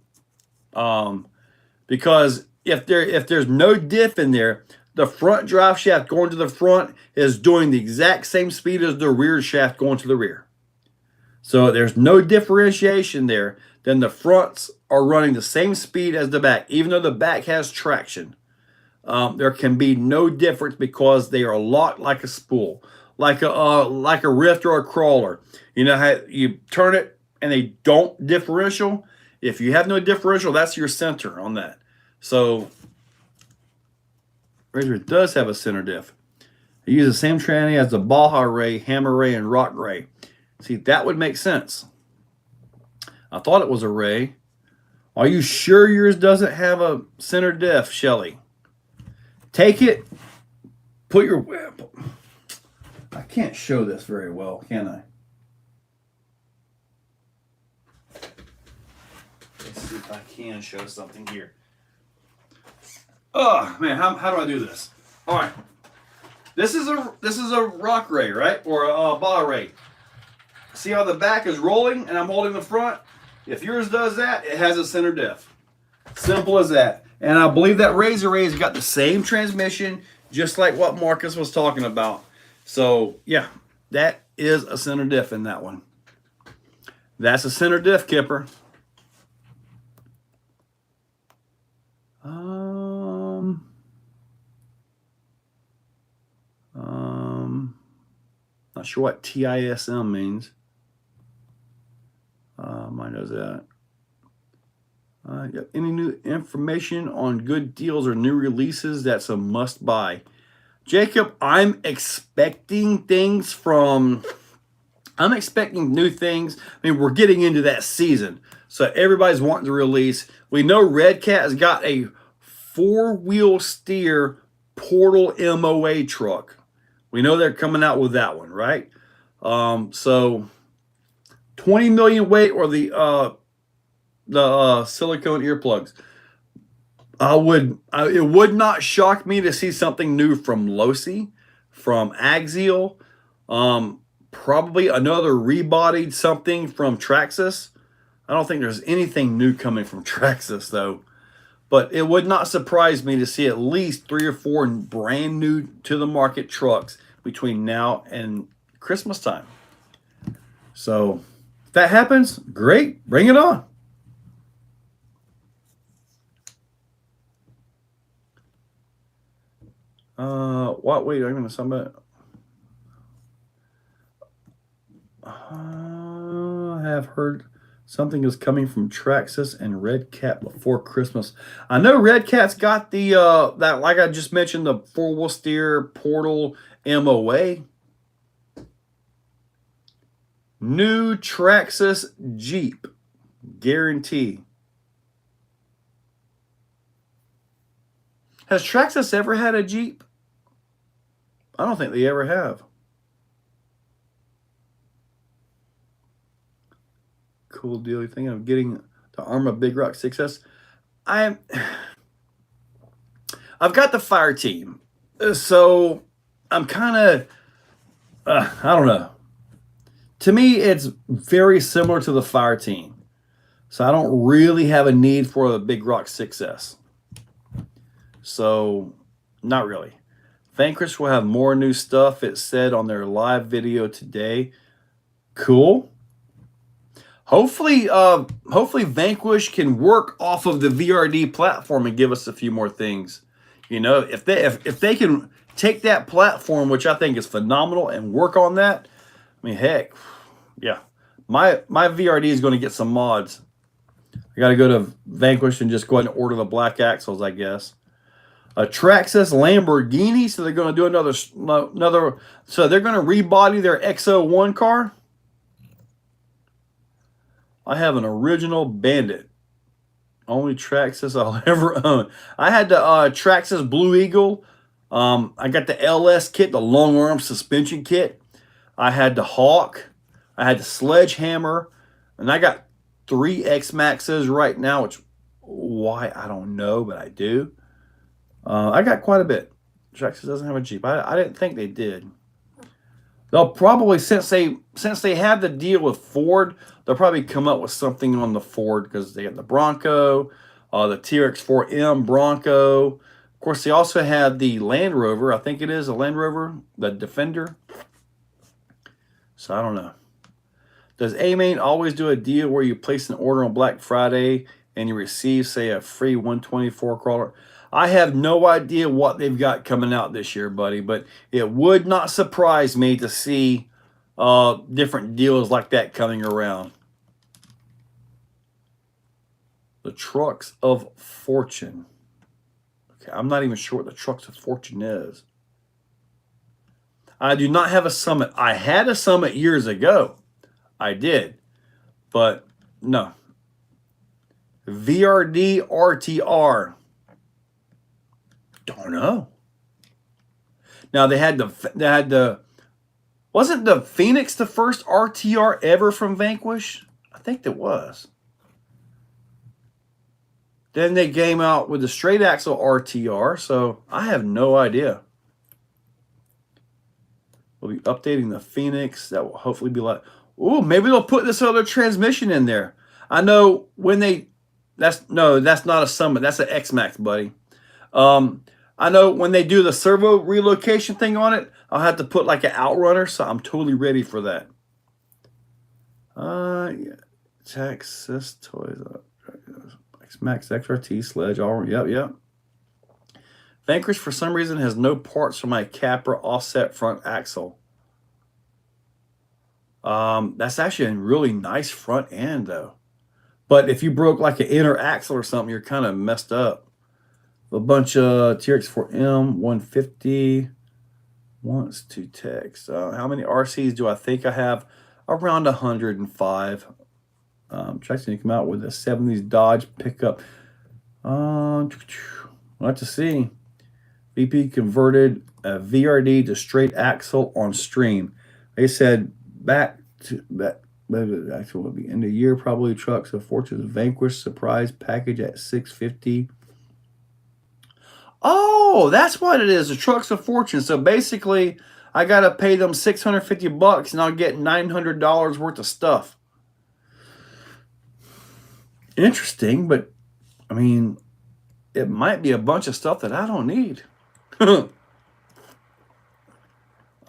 Because if there's no diff in there, the front drive shaft going to the front is doing the exact same speed as the rear shaft going to the rear. So there's no differentiation there. Then the fronts are running the same speed as the back, even though the back has traction. There can be no difference because they are locked like a spool, like a rift or a crawler. You know how you turn it and they don't differential? If you have no differential, that's your center on that. So Razor does have a center diff. It uses the same tranny as the Baja Ray, Hammer Ray, and Rock Ray. See, that would make sense. I thought it was a Ray. Are you sure yours doesn't have a center diff, Shelly? Take it, put your... I can't show this very well, can I? Let's see if I can show something here. Oh, man, how do I do this? All right. This is a Rock Ray, right? Or a Baja Ray. See how the back is rolling and I'm holding the front? If yours does that, it has a center diff. Simple as that. And I believe that Razor Ray's got the same transmission, just like what Marcus was talking about. So, yeah, that is a center diff in that one. That's a center diff, Kipper. Not sure what TISM means. Mine knows that. Any new information on good deals or new releases? That's a must buy. Jacob, I'm expecting things from... I'm expecting new things. I mean, we're getting into that season. So everybody's wanting to release. We know Red Cat has got a 4-wheel steer Portal MOA truck. We know they're coming out with that one, right? So 20 million weight or the silicone earplugs. It would not shock me to see something new from Losi, from Axial, probably another rebodied something from Traxxas. I don't think there's anything new coming from Traxxas though, but it would not surprise me to see at least 3 or 4 brand new to the market trucks between now and Christmas time. So if that happens, great, bring it on. What? Wait, I'm gonna sum it. I have heard something is coming from Traxxas and Red Cat before Christmas. I know Red Cat's got the that, like I just mentioned, the 4-wheel steer Portal MOA. New Traxxas Jeep guarantee. Has Traxxas ever had a Jeep? I don't think they ever have. Cool deal. You thinking of getting the Arma Big Rock 6S? I've got the Fire Team, so I'm kind of I don't know. To me, it's very similar to the Fire Team, so I don't really have a need for the Big Rock 6S. So, not really. Vanquish will have more new stuff, it said on their live video today. Cool. Hopefully Vanquish can work off of the VRD platform and give us a few more things. You know, if they can take that platform, which I think is phenomenal, and work on that, I mean, heck, yeah. My VRD is going to get some mods. I got to go to Vanquish and just go ahead and order the black axles, I guess. A Traxxas Lamborghini, so they're going to do another, so they're going to rebody their XO1 car. I have an original Bandit. Only Traxxas I'll ever own. I had the Traxxas Blue Eagle. I got the LS kit, the long arm suspension kit. I had the Hawk. I had the Sledgehammer. And I got 3 X-Maxes right now, which why I don't know, but I do. I got quite a bit. Traxxas doesn't have a Jeep. I didn't think they did. They'll probably, since they have the deal with Ford, they'll probably come up with something on the Ford, because they got the Bronco, the TRX-4M Bronco. Of course, they also have the Land Rover. I think it is a Land Rover, the Defender. So I don't know. Does A-Main always do a deal where you place an order on Black Friday and you receive, say, a free 124 crawler? I have no idea what they've got coming out this year, buddy, but it would not surprise me to see different deals like that coming around. The Trucks of Fortune. Okay, I'm not even sure what the Trucks of Fortune is. I do not have a Summit. I had a Summit years ago. I did, but no. VRD RTR. Don't know. Now they had the wasn't the Phoenix the first RTR ever from Vanquish? I think it was. Then they came out with the straight axle RTR, so I have no idea. We'll be updating the Phoenix. That will hopefully be like, ooh, maybe they'll put this other transmission in there. I know when they, that's not a Summit. That's an X-Max, buddy. I know when they do the servo relocation thing on it, I'll have to put like an Outrunner, so I'm totally ready for that. Yeah. Texas Toys. X-Max XRT Sledge. Yep. Vanquish, for some reason, has no parts for my Capra offset front axle. That's actually a really nice front end, though. But if you broke like an inner axle or something, you're kind of messed up. A bunch of TRX-4M, 150. Wants to text. How many RCs do I think I have? Around 105. Jackson, you come out with a 70s Dodge pickup. We'll have to see. VP converted a VRD to straight axle on stream. They said back to that. Actually, will be end of year probably. Trucks of Fortune's Vanquish surprise package at $650. Oh, that's what it is. The Trucks of Fortune. So basically, I gotta pay them $650, and I'll get $900 worth of stuff. Interesting, but I mean, it might be a bunch of stuff that I don't need.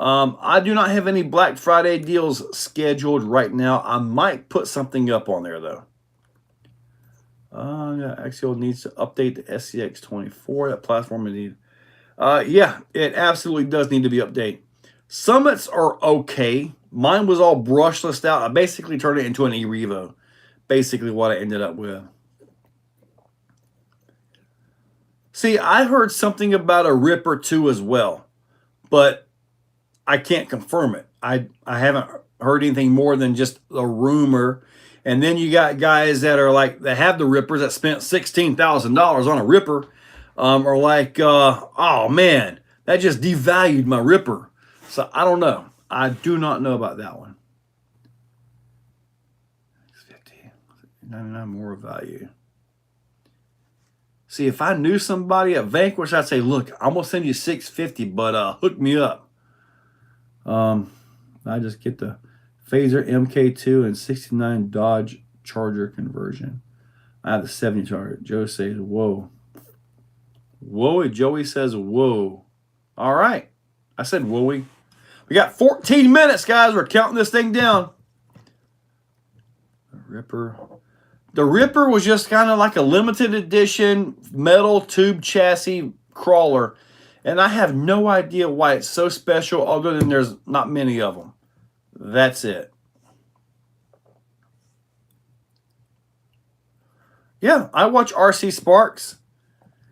I do not have any Black Friday deals scheduled right now. I might put something up on there, though. Yeah, Axial needs to update the SCX24. That platform it need. Yeah, it absolutely does need to be updated. Summits are okay. Mine was all brushless out. I basically turned it into an E-Revo. Basically what I ended up with. See, I heard something about a Ripper 2 as well, but I can't confirm it. I haven't heard anything more than just a rumor. And then you got guys that are like, that have the Rippers that spent $16,000 on a Ripper, are like, oh man, that just devalued my Ripper. So I don't know. I do not know about that one. 50, 99 more value. See, if I knew somebody at Vanquish, I'd say, look, I'm gonna send you $650, but hook me up. I just get the Phaser MK2 and 69 Dodge Charger conversion. I have the 70 Charger. Joe says, whoa. Whoa, Joey says, whoa. All right. I said, whoa. We got 14 minutes, guys. We're counting this thing down. The Ripper. The Ripper was just kind of like a limited edition metal tube chassis crawler. And I have no idea why it's so special other than there's not many of them. That's it. Yeah, I watch RC Sparks.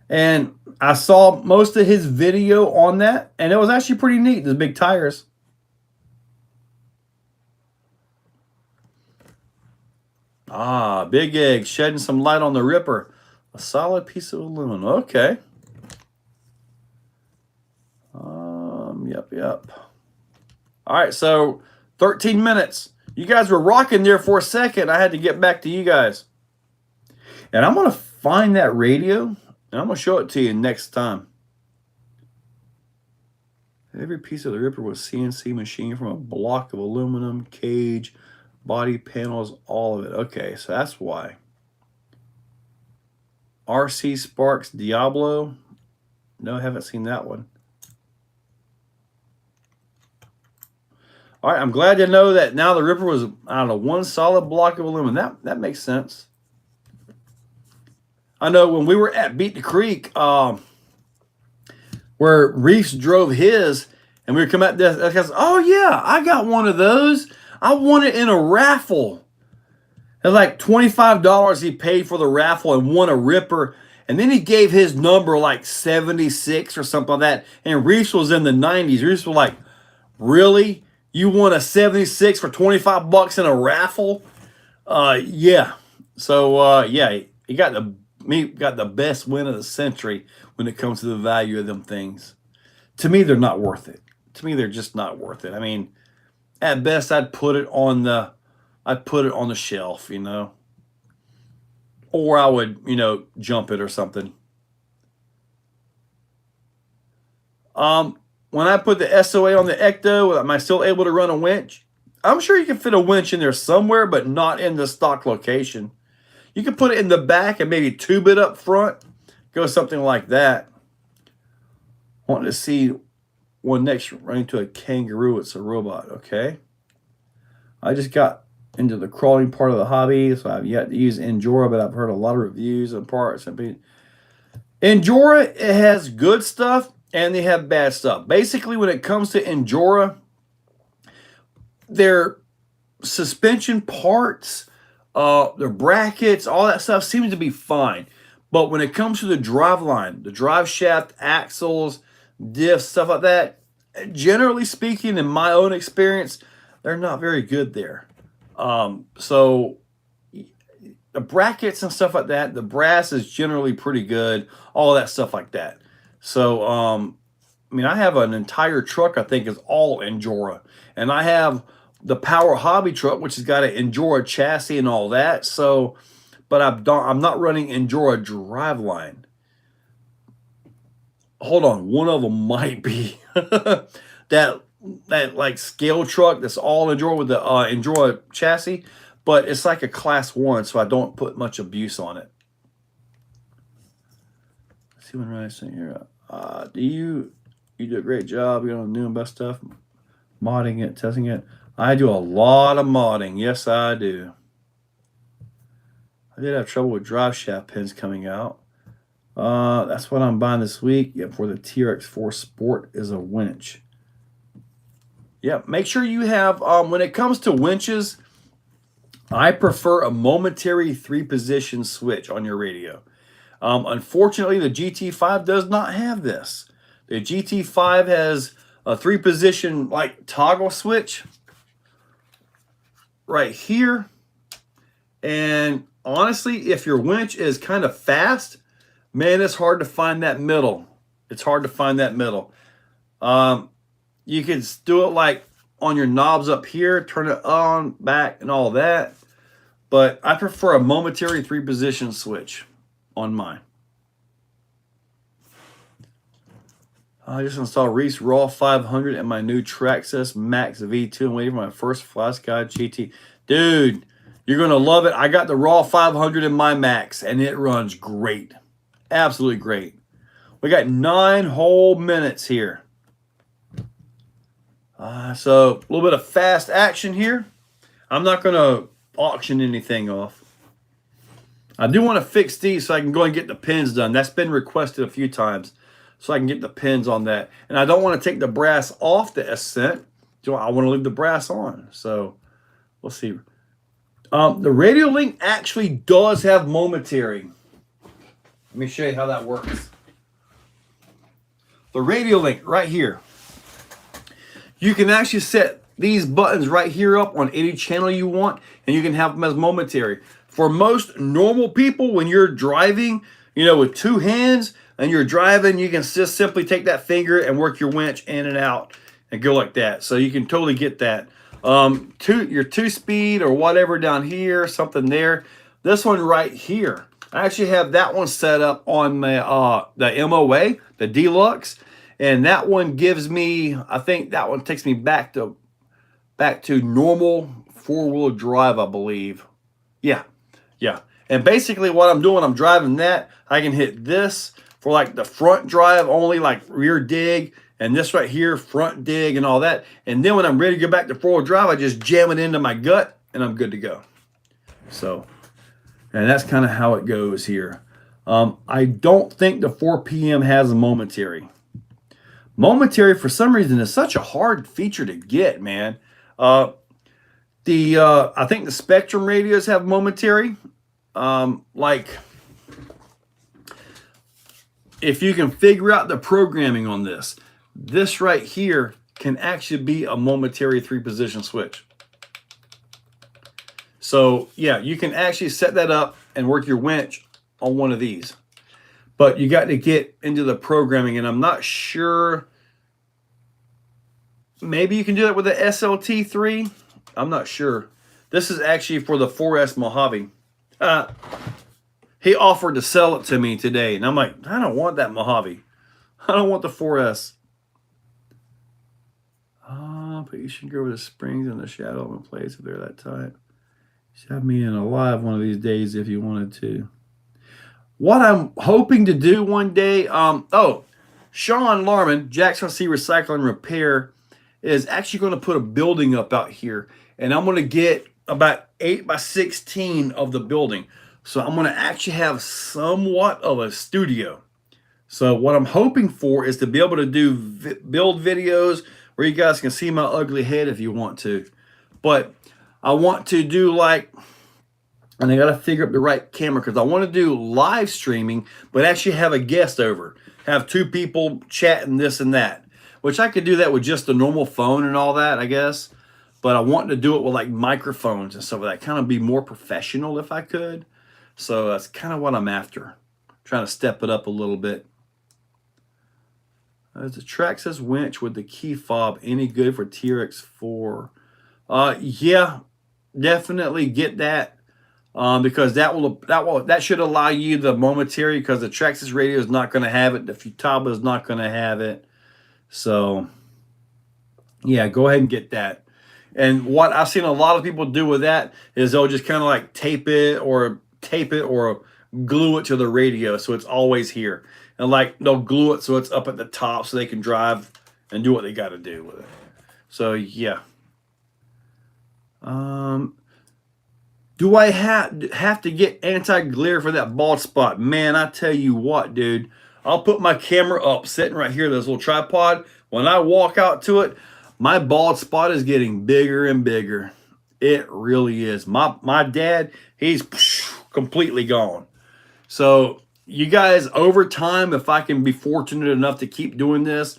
And I saw most of his video on that. And it was actually pretty neat, the big tires. Ah, Big Egg shedding some light on the Ripper. A solid piece of aluminum. Okay. Yep. All right, so 13 minutes. You guys were rocking there for a second. I had to get back to you guys. And I'm going to find that radio, and I'm going to show it to you next time. Every piece of the Ripper was CNC machined from a block of aluminum, cage, body panels, all of it. Okay, so that's why. RC Sparks Diablo. No, I haven't seen that one. All right, I'm glad to know that now the Ripper was, I don't know, one solid block of aluminum. That makes sense. I know when we were at Beat the Creek, where Reefs drove his, and we were coming at this, guys, oh yeah, I got one of those. I won it in a raffle. It was like $25 he paid for the raffle and won a Ripper. And then he gave his number like 76 or something like that. And Reefs was in the 90s. Reefs was like, really? You won a 76 for $25 in a raffle? Yeah. So, yeah, he got the best win of the century when it comes to the value of them things. To me, they're not worth it. To me, they're just not worth it. I mean, at best, I'd put it on the shelf, you know. Or I would, you know, jump it or something. When I put the SOA on the Ecto, am I still able to run a winch? I'm sure you can fit a winch in there somewhere, but not in the stock location. You can put it in the back and maybe tube it up front. Go something like that. Wanting to see one next running into a kangaroo. It's a robot, okay? I just got into the crawling part of the hobby, so I've yet to use Endura, but I've heard a lot of reviews and parts. Endura, it has good stuff and they have bad stuff. Basically, when it comes to Endura, their suspension parts, their brackets, all that stuff seems to be fine. But when it comes to the drive line, the drive shaft, axles, diff, stuff like that, generally speaking, in my own experience, they're not very good there. So the brackets and stuff like that, the brass is generally pretty good, all that stuff like that. So, I mean, I have an entire truck I think is all Endura. And I have the Power Hobby truck, which has got an Endura chassis and all that. So, but I'm not running Endura driveline. Hold on, one of them might be that like scale truck that's all Endura with the Endura chassis, but it's like a class 1, so I don't put much abuse on it. Let's see what I'm saying here. You do a great job. You know, new and best stuff, modding it, testing it. I do a lot of modding. Yes, I do. I did have trouble with drive shaft pins coming out. That's what I'm buying this week. Yep, for the TRX4 Sport is a winch. Yep, make sure you have, when it comes to winches, I prefer a momentary 3-position switch on your radio. Unfortunately, the GT5 does not have this. The GT5 has a 3-position like toggle switch right here. And honestly, if your winch is kind of fast, man, it's hard to find that middle. It's hard to find that middle. You can do it like on your knobs up here, turn it on, back, and all that. But I prefer a momentary 3-position switch on mine. I just installed Reese Raw 500 and my new Traxxas Max V2 and waiting for my first Flash Guide GT. Dude, you're going to love it. I got the Raw 500 in my Max, and it runs great. Absolutely great. We got 9 whole minutes here. So a little bit of fast action here. I'm not going to auction anything off. I do want to fix these so I can go and get the pins done. That's been requested a few times, so I can get the pins on that. And I don't want to take the brass off the Ascent. I want to leave the brass on. So we'll see. The Radio Link actually does have momentary. Let me show you how that works. The Radio Link right here. You can actually set these buttons right here up on any channel you want, and you can have them as momentary. For most normal people, when you're driving, you know, with 2 hands and you're driving, you can just simply take that finger and work your winch in and out and go like that. So you can totally get that. Your 2-speed or whatever down here, something there. This one right here, I actually have that one set up on my the MOA, the Deluxe. And that one gives me, I think that one takes me back to normal 4-wheel drive, I believe. Yeah. And basically what I'm doing, I'm driving that. I can hit this for like the front drive only, like rear dig, and this right here, front dig and all that. And then when I'm ready to go back to 4-wheel drive, I just jam it into my gut and I'm good to go. So, and that's kind of how it goes here. I don't think the 4 PM has a momentary. Momentary, for some reason, is such a hard feature to get, man. I think the Spectrum radios have momentary. Like, if you can figure out the programming on this right here can actually be a momentary 3-position switch. So, yeah, you can actually set that up and work your winch on one of these. But you got to get into the programming, and I'm not sure. Maybe you can do that with the SLT3. I'm not sure. This is actually for the 4S Mojave. He offered to sell it to me today, and I'm like, I don't want that Mojave. I don't want the 4S. But you should go over the springs in the shadow of a place if they're that tight. You should have me in a live one of these days if you wanted to. What I'm hoping to do one day, Sean Larman, Jackson C Recycle and Repair, is actually going to put a building up out here. And I'm going to get about 8 by 16 of the building. So I'm going to actually have somewhat of a studio. So what I'm hoping for is to be able to do build videos where you guys can see my ugly head if you want to. But I want to do like, and I got to figure up the right camera because I want to do live streaming, but actually have a guest over. Have 2 people chatting this and that. Which I could do that with just a normal phone and all that, I guess. But I want to do it with like microphones and stuff like that. Kind of be more professional if I could. So that's kind of what I'm after. Trying to step it up a little bit. Is the Traxxas winch with the key fob any good for TRX4? Yeah, definitely get that. Because that should allow you the momentary, because the Traxxas radio is not going to have it. The Futurama is not going to have it. So yeah, go ahead and get that. And what I've seen a lot of people do with that is they'll just kind of like tape it or glue it to the radio so it's always here. And like they'll glue it so it's up at the top so they can drive and do what they got to do with it. So yeah. Do I have to get anti-glare for that bald spot? Man, I tell you what, dude. I'll put my camera up, sitting right here, this little tripod. When I walk out to it, my bald spot is getting bigger and bigger. It really is. My dad, he's completely gone. So you guys, over time, if I can be fortunate enough to keep doing this,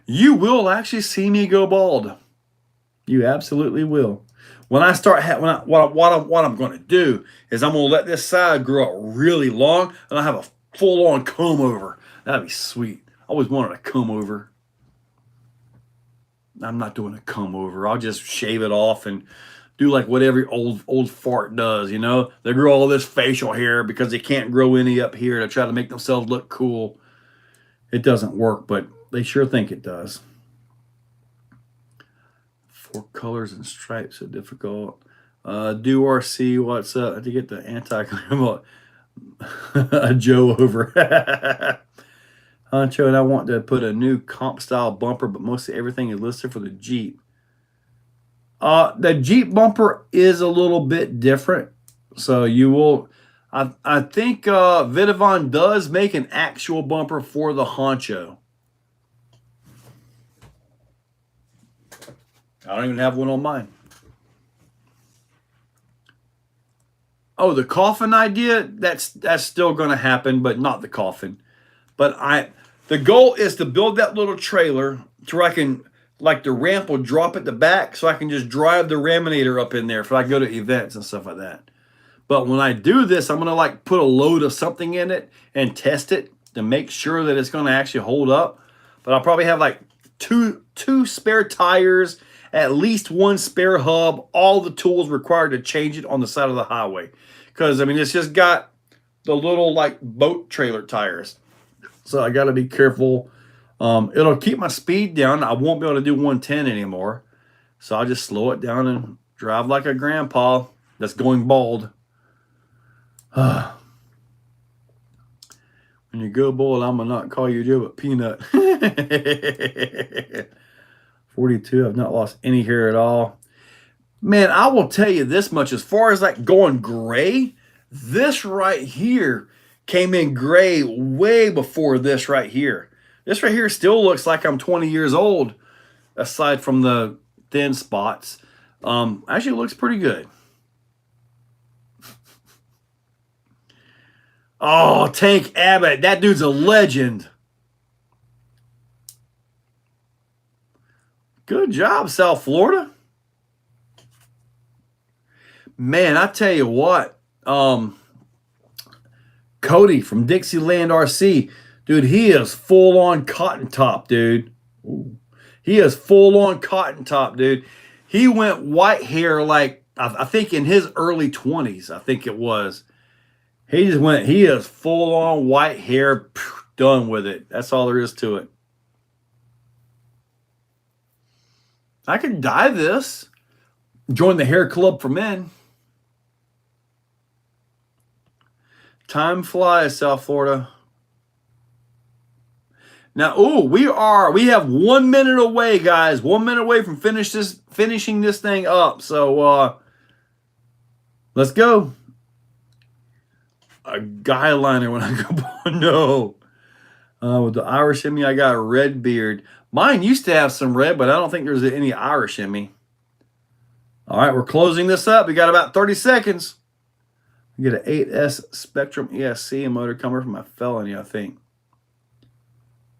you will actually see me go bald. You absolutely will. When I start, what I'm going to do is I'm going to let this side grow out really long, and I have a full-on comb over. That'd be sweet. I always wanted a comb over. I'm not doing a comb over. I'll just shave it off and do like what every old fart does, you know? They grow all this facial hair because they can't grow any up here to try to make themselves look cool. It doesn't work, but they sure think it does. 4 colors and stripes are difficult. Do RC, what's up? To get the anti-glare a Joe over. Honcho, and I want to put a new comp style bumper, but mostly everything is listed for the Jeep. The Jeep bumper is a little bit different. So you will, I think Vidavon does make an actual bumper for the Honcho. I don't even have one on mine. Oh, the coffin idea, that's still going to happen, but not the coffin. But the goal is to build that little trailer to where I can, like the ramp will drop at the back, so I can just drive the Raminator up in there if I go to events and stuff like that. But when I do this, I'm going to like put a load of something in it and test it to make sure that it's going to actually hold up. But I'll probably have like two spare tires, at least 1 spare hub, all the tools required to change it on the side of the highway. Because, I mean, it's just got the little, like, boat trailer tires. So I got to be careful. It'll keep my speed down. I won't be able to do 110 anymore. So I'll just slow it down and drive like a grandpa that's going bald. When you go bald, I'm going to not call you Joe, but Peanut. 42, I've not lost any hair at all. Man, I will tell you this much. As far as like going gray, this right here came in gray way before this right here. This right here still looks like I'm 20 years old, aside from the thin spots. Actually looks pretty good. Oh, Tank Abbott. That dude's a legend. Good job, South Florida. Man, I tell you what. Cody from Dixieland RC. Dude, he is full-on cotton top, dude. Ooh. He is full-on cotton top, dude. He went white hair like, I think in his early 20s, I think it was. He is full-on white hair, done with it. That's all there is to it. I could dye this. Join the hair club for men. Time flies, South Florida. Now, we have 1 minute away, guys. 1 minute away from finishing this thing up. So let's go. A guy liner when I go. No. With the Irish in me, I got a red beard. Mine used to have some red, but I don't think there's any Irish in me. All right, we're closing this up. We got about 30 seconds. We get an 8S Spectrum ESC, a motor comer from a felony, I think.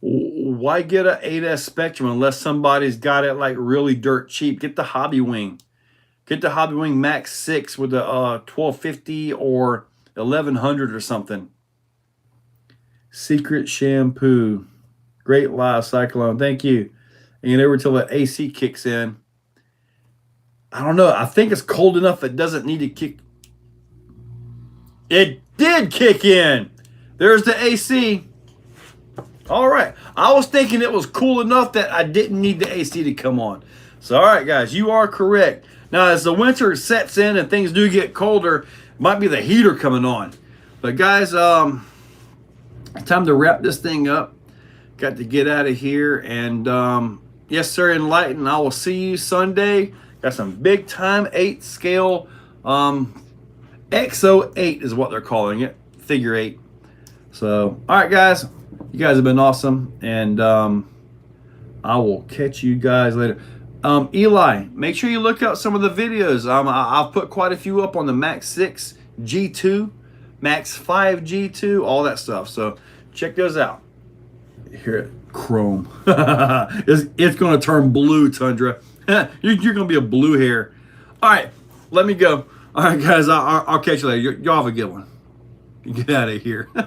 Why get an 8S Spectrum unless somebody's got it like really dirt cheap? Get the Hobby Wing. Get the Hobby Wing Max 6 with the 1250 or 1100 or something. Secret shampoo. Great live, Cyclone. Thank you. And over till the AC kicks in. I don't know. I think it's cold enough it doesn't need to kick. It did kick in. There's the AC. All right. I was thinking it was cool enough that I didn't need the AC to come on. So, all right, guys, you are correct. Now, as the winter sets in and things do get colder, it might be the heater coming on. But, guys, it's time to wrap this thing up. Got to get out of here. And, yes, sir, Enlighten. I will see you Sunday. Got some big time 8 scale. Exo 8 is what they're calling it. Figure 8. So, all right, guys. You guys have been awesome. And I will catch you guys later. Eli, make sure you look out some of the videos. I've put quite a few up on the Max 6 G2, Max 5 G2, all that stuff. So check those out. Here, chrome. it's going to turn blue, Tundra. You're going to be a blue hair. All right, let me go. All right, guys, I'll catch you later. Y'all have a good one. Get out of here.